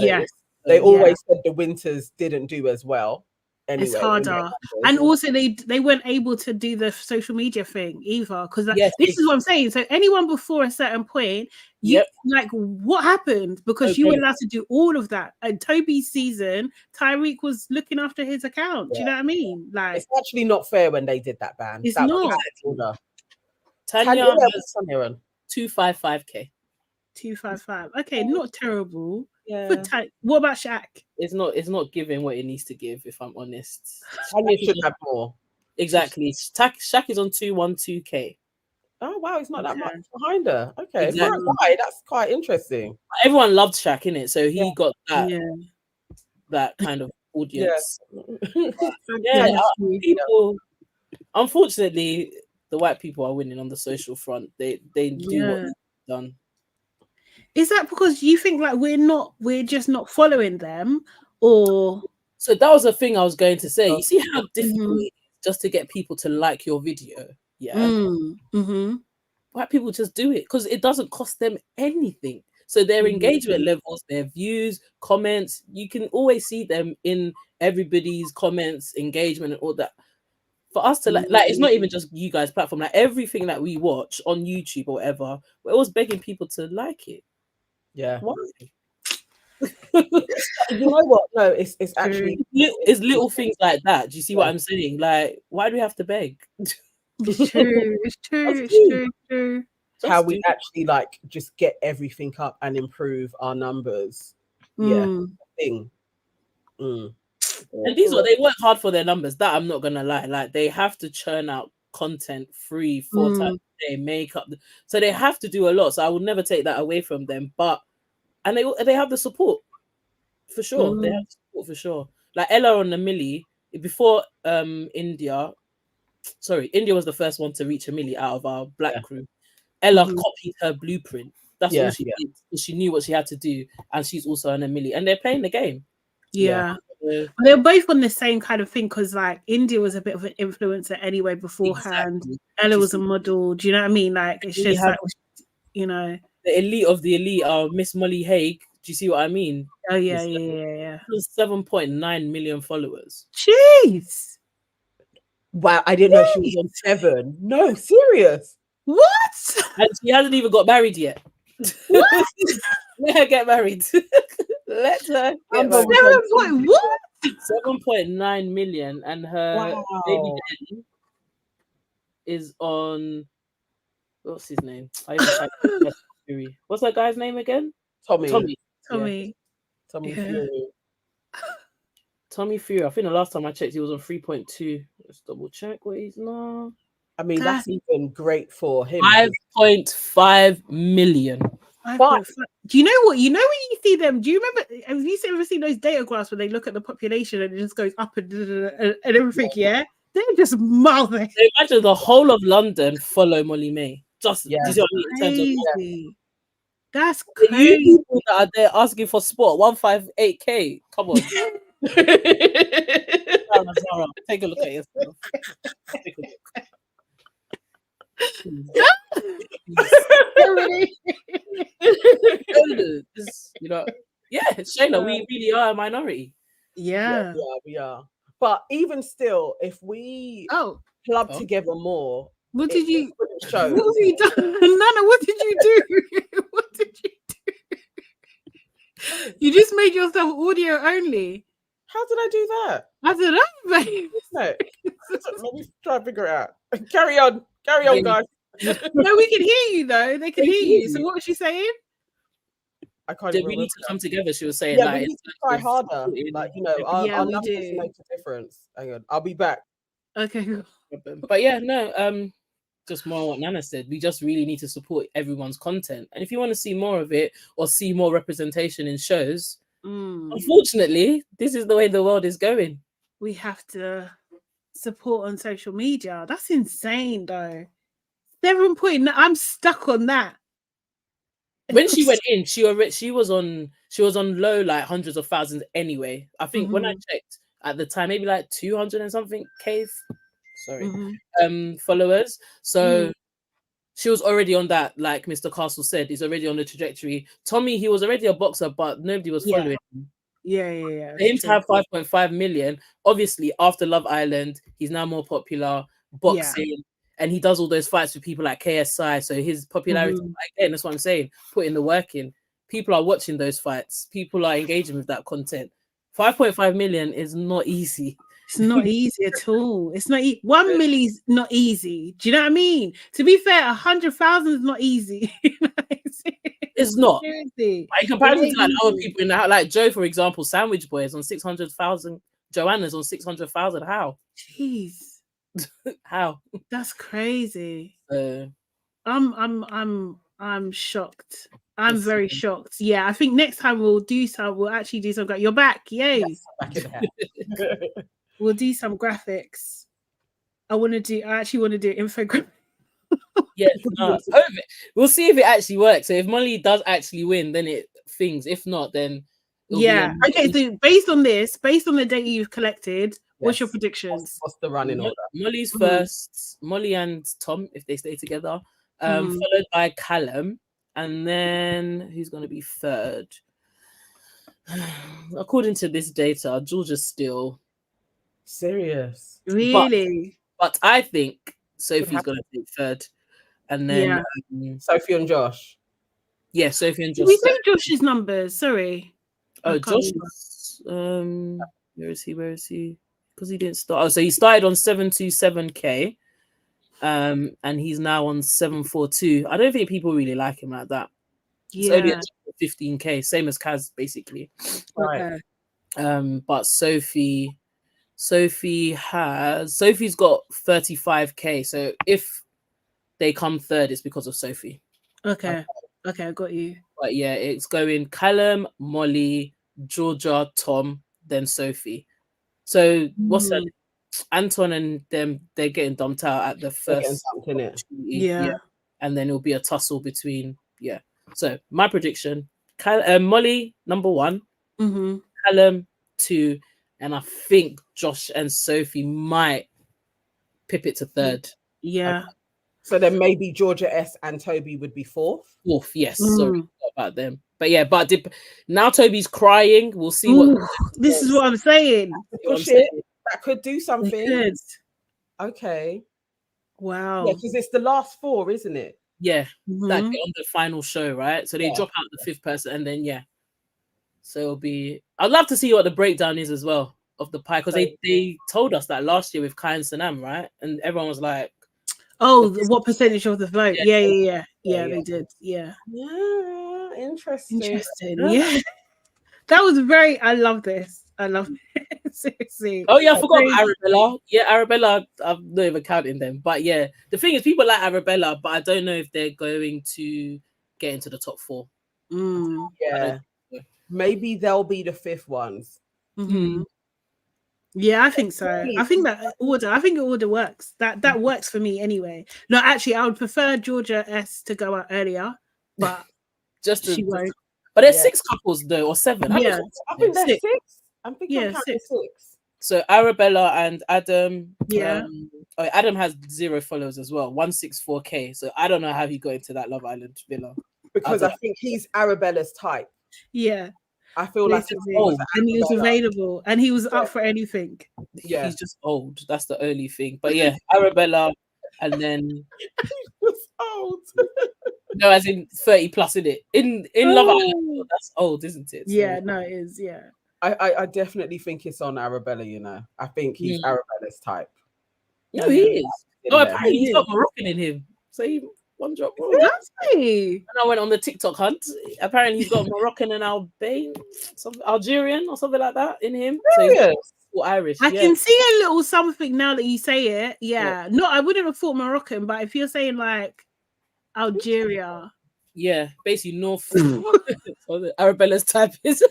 they always said the winters didn't do as well. Anyway, it's harder, and also they weren't able to do the social media thing either, because this is what I'm saying. So anyone before a certain point, like what happened, because you were allowed to do all of that. And Toby's season, Tyreek was looking after his account. Do you know what I mean? Like, it's actually not fair when they did that ban. It's that not. Tanya has 255K. 255. Okay, not terrible. Yeah. What about Shaq? It's not giving what it needs to give, if I'm honest. Tanya should have more. Exactly. Shaq is on 212K. Oh wow, it's not that much behind her. Okay, Exactly. That's quite interesting. Everyone loved Shaq, innit? So he got that that kind of audience. People. Unfortunately, the white people are winning on the social front. They do what they've done. Is that because you think like we're just not following them, or? So that was the thing I was going to say. You see how difficult it is just to get people to like your video? Yeah. White people just do it because it doesn't cost them anything. So their engagement levels, their views, comments, you can always see them in everybody's comments, engagement, and all that. For us to like it's not even just you guys' platform. Like everything that we watch on YouTube or whatever, we're always begging people to like it. Yeah. Why? You know what? No, it's actually it's little things like that. Do you see what I'm saying? Like, why do we have to beg? It's true. How we actually like just get everything up and improve our numbers. Thing. And these they work hard for their numbers. That I'm not gonna lie. Like they have to churn out content 3-4 times a day, make up. So they have to do a lot. So I will never take that away from them. But they have the support for sure. They have support for sure. Like Ella on the Millie before India was the first one to reach a milli out of our black crew. Ella copied her blueprint. That's all she did. She knew what she had to do, and she's also on a milli. And they're playing the game. They're both on the same kind of thing, because like India was a bit of an influencer anyway beforehand. Ella was a model. Do you know what I mean? Like it's just like, you know, the elite of the elite are Miss Molly Hague. Do you see what I mean? Oh yeah. 7.9 million followers. Jeez. Wow, I didn't know she was on 7. No, serious. What? And she hasn't even got married yet. What? Let her get married. Let her get married. 7.9 million, and her baby daddy is on. What's his name? What's that guy's name again? Tommy. Fury. Tommy Fury. I think the last time I checked, he was on 3.2. Let's double check what he's now. I mean, that's even great for him. 5.5 million. Do you know what? You know when you see them? Do you remember? Have you ever seen those data graphs where they look at the population and it just goes up and everything? Yeah, they're just mouthing. So imagine the whole of London follow Molly May. Just do you know what I mean? In terms of That's You crazy. people that are there asking for sport 158K. Come on. Zara, take a look at yourself. Take a look. You know, yeah, Shayla, we really are a minority. Yeah. We are. But even still, if we club together more, what did you show? What have you done, Nana? What did you do? What did you do? You just made yourself audio only. How did I do that? I don't know, babe. No. Let me try and figure it out. Carry on, guys. No, we can hear you though. They can hear you. So what was she saying? I can't we even need to come together. She was saying, yeah, like, we need to try harder. Like, you know, our we numbers do. make a difference. Hang on, I'll be back. Okay, but yeah, no, just more on what Nana said. We just really need to support everyone's content, and if you want to see more of it or see more representation in shows, unfortunately, this is the way the world is going. We have to support on social media. That's insane, though. 7 point. I'm stuck on that. When she went in, she was on low, like hundreds of thousands anyway. I think when I checked at the time, maybe like 200 and something K. Followers. So she was already on that, like Mr. Castle said, he's already on the trajectory. Tommy, he was already a boxer, but nobody was following him. Yeah. For him to have 5.5 million, obviously after Love Island, he's now more popular, boxing, and he does all those fights with people like KSI. So his popularity, again, that's what I'm saying, putting the work in. People are watching those fights. People are engaging with that content. 5.5 million is not easy. It's not easy at all. It's not 1 million's not easy. Do you know what I mean? To be fair, 100,000 is not easy. It's not. Seriously. In comparison to like other people in the house, like Joe, for example, Sandwich Boy is on 600,000. Joanna's on 600,000. How? Jeez. How? That's crazy. I'm shocked. I'm very shocked. Yeah, I think next time we'll actually do some. You're back, yay! Yes, back in the house. We'll do some graphics. I actually want to do infographics. Yeah, we'll see if it actually works. So if Molly does actually win, then it things. If not, then okay. So based on the data you've collected, what's your predictions? What's the running order? Molly's first. Molly and Tom, if they stay together, followed by Callum, and then who's going to be third? According to this data, Georgia's still serious. Really? But I think Sophie's going to take third. And then Sophie and Josh. Yeah, Sophie and Josh. Did we say Josh's numbers? Sorry. Oh, Josh is, where is he? Because he didn't start. Oh, so he started on 727K. And he's now on 742. I don't think people really like him like that. It's only at 15K, same as Kaz, basically. Right. But Sophie's got 35K. So if they come third, it's because of Sophie. Okay, I got you. But yeah, it's going Callum, Molly, Georgia, Tom, then Sophie. So what's that? Anton and them, they're getting dumped out at the first. Yeah. And then it'll be a tussle between. Yeah. So my prediction: Molly number 1, Callum 2, and I think Josh and Sophie might pip it to third. Yeah. Okay. So then maybe Georgia S and Toby would be fourth. Yes. Sorry about them. But yeah, now Toby's crying. We'll see what. This is what I'm saying. That could do something. Okay. Wow. Yeah, because it's the last 4, isn't it? Yeah. Like on the final show, right? So they drop out the 5th person, and then So it'll be. I'd love to see what the breakdown is as well of the pie, because they told us that last year with Kai and Sanam, right? And everyone was like, "Oh, what percentage of the vote?" Yeah, they did. Yeah. Yeah, interesting. Yeah. That was very. I love this. I love it. Seriously. Oh yeah, I forgot about Arabella. Yeah, Arabella. I'm not even counting them. But yeah, the thing is, people like Arabella, but I don't know if they're going to get into the top 4. Yeah. Maybe they'll be the 5th ones. Yeah, I think so. I think that order. I think the order works. That works for me anyway. No, actually, I would prefer Georgia S to go out earlier, but Just She to, won't. but there's Yeah. 6 couples though, or 7. How many Yeah. couples? I think there's 6. 6. I'm thinking Yeah, I'm counting 6. 6. So Arabella and Adam. Yeah. Adam has 0 followers as well. 164K. So I don't know how he got into that Love Island villa. Because I think he's Arabella's type. Yeah. I feel like Basically. if it was And he was Arabella- available and he was up for anything. Yeah. He's just old. That's the only thing. But yeah, Arabella, and then He's old. no, as in 30 plus, in it. In Love Island, that's old, isn't it? So, Yeah, no, it is. Yeah. I definitely think it's on Arabella, you know. I think he's Arabella's type. No, he is. In Oh, there. apparently he's He got Moroccan in him. So he one drop wrong. Does he? And I went on the TikTok hunt. Apparently he's got Moroccan and Algerian or something like that in him. So he's or Irish. I yeah. can see a little something now that you say it. Yeah. No, I wouldn't have thought Moroccan, but if you're saying like Algeria. Yeah, basically North. Arabella's type is.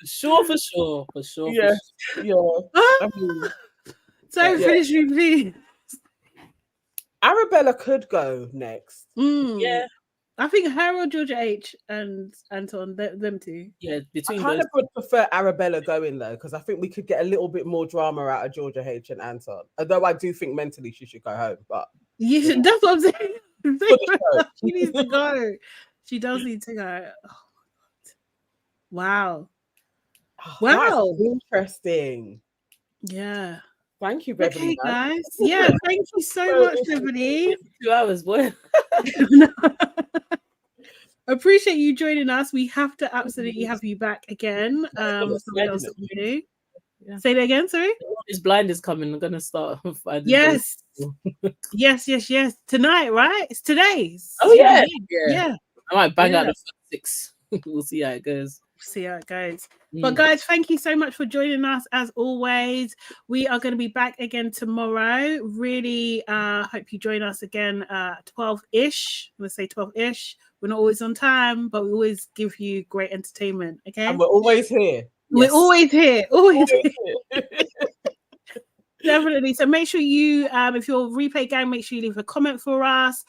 For sure. Yeah. I mean, So finish me, please. Arabella could go next. Yeah. I think Harold, Georgia H, and Anton, them two. Yeah, I between kind those. of would prefer Arabella going though, because I think we could get a little bit more drama out of Georgia H and Anton. Although I do think mentally she should go home, but Yeah, that's what I'm saying. show. She needs to go. She does need to go. Oh, wow. Wow. That's interesting. Yeah. Thank you, Beverly. Okay, guys. Yeah, thank you so much, Beverly. 2 hours, boy. Appreciate you joining us. We have to absolutely have you back again. Something else that we do. Yeah. Say that again, sorry. This blind is coming. I'm gonna start. Yes. yes. Tonight, right? It's today's. Oh yeah. I might bang out the first 6. We'll see how it goes. See how it goes. But guys, thank you so much for joining us as always. We are going to be back again tomorrow. Really hope you join us again 12-ish. I'm going to say 12-ish. We're not always on time, but we always give you great entertainment. Okay. And we're always here. We're always here. Always here. Definitely. So make sure you, if you're replay gang, make sure you leave a comment for us.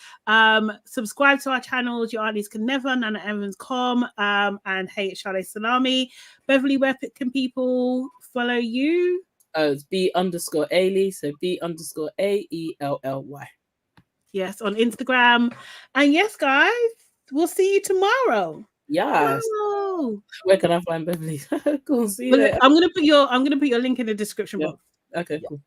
Subscribe to our channels. Your aunties can never, NanaEvans.com, and Hey, it's Sade Salami. Beverly, where can people follow you? It's B_Ailey. So B_AELLY. Yes, on Instagram. And yes, guys, we'll see you tomorrow. Yes. Wow. Where can I find Beverly? Cool. See you later. I'm gonna put your link in the description box. Okay, cool.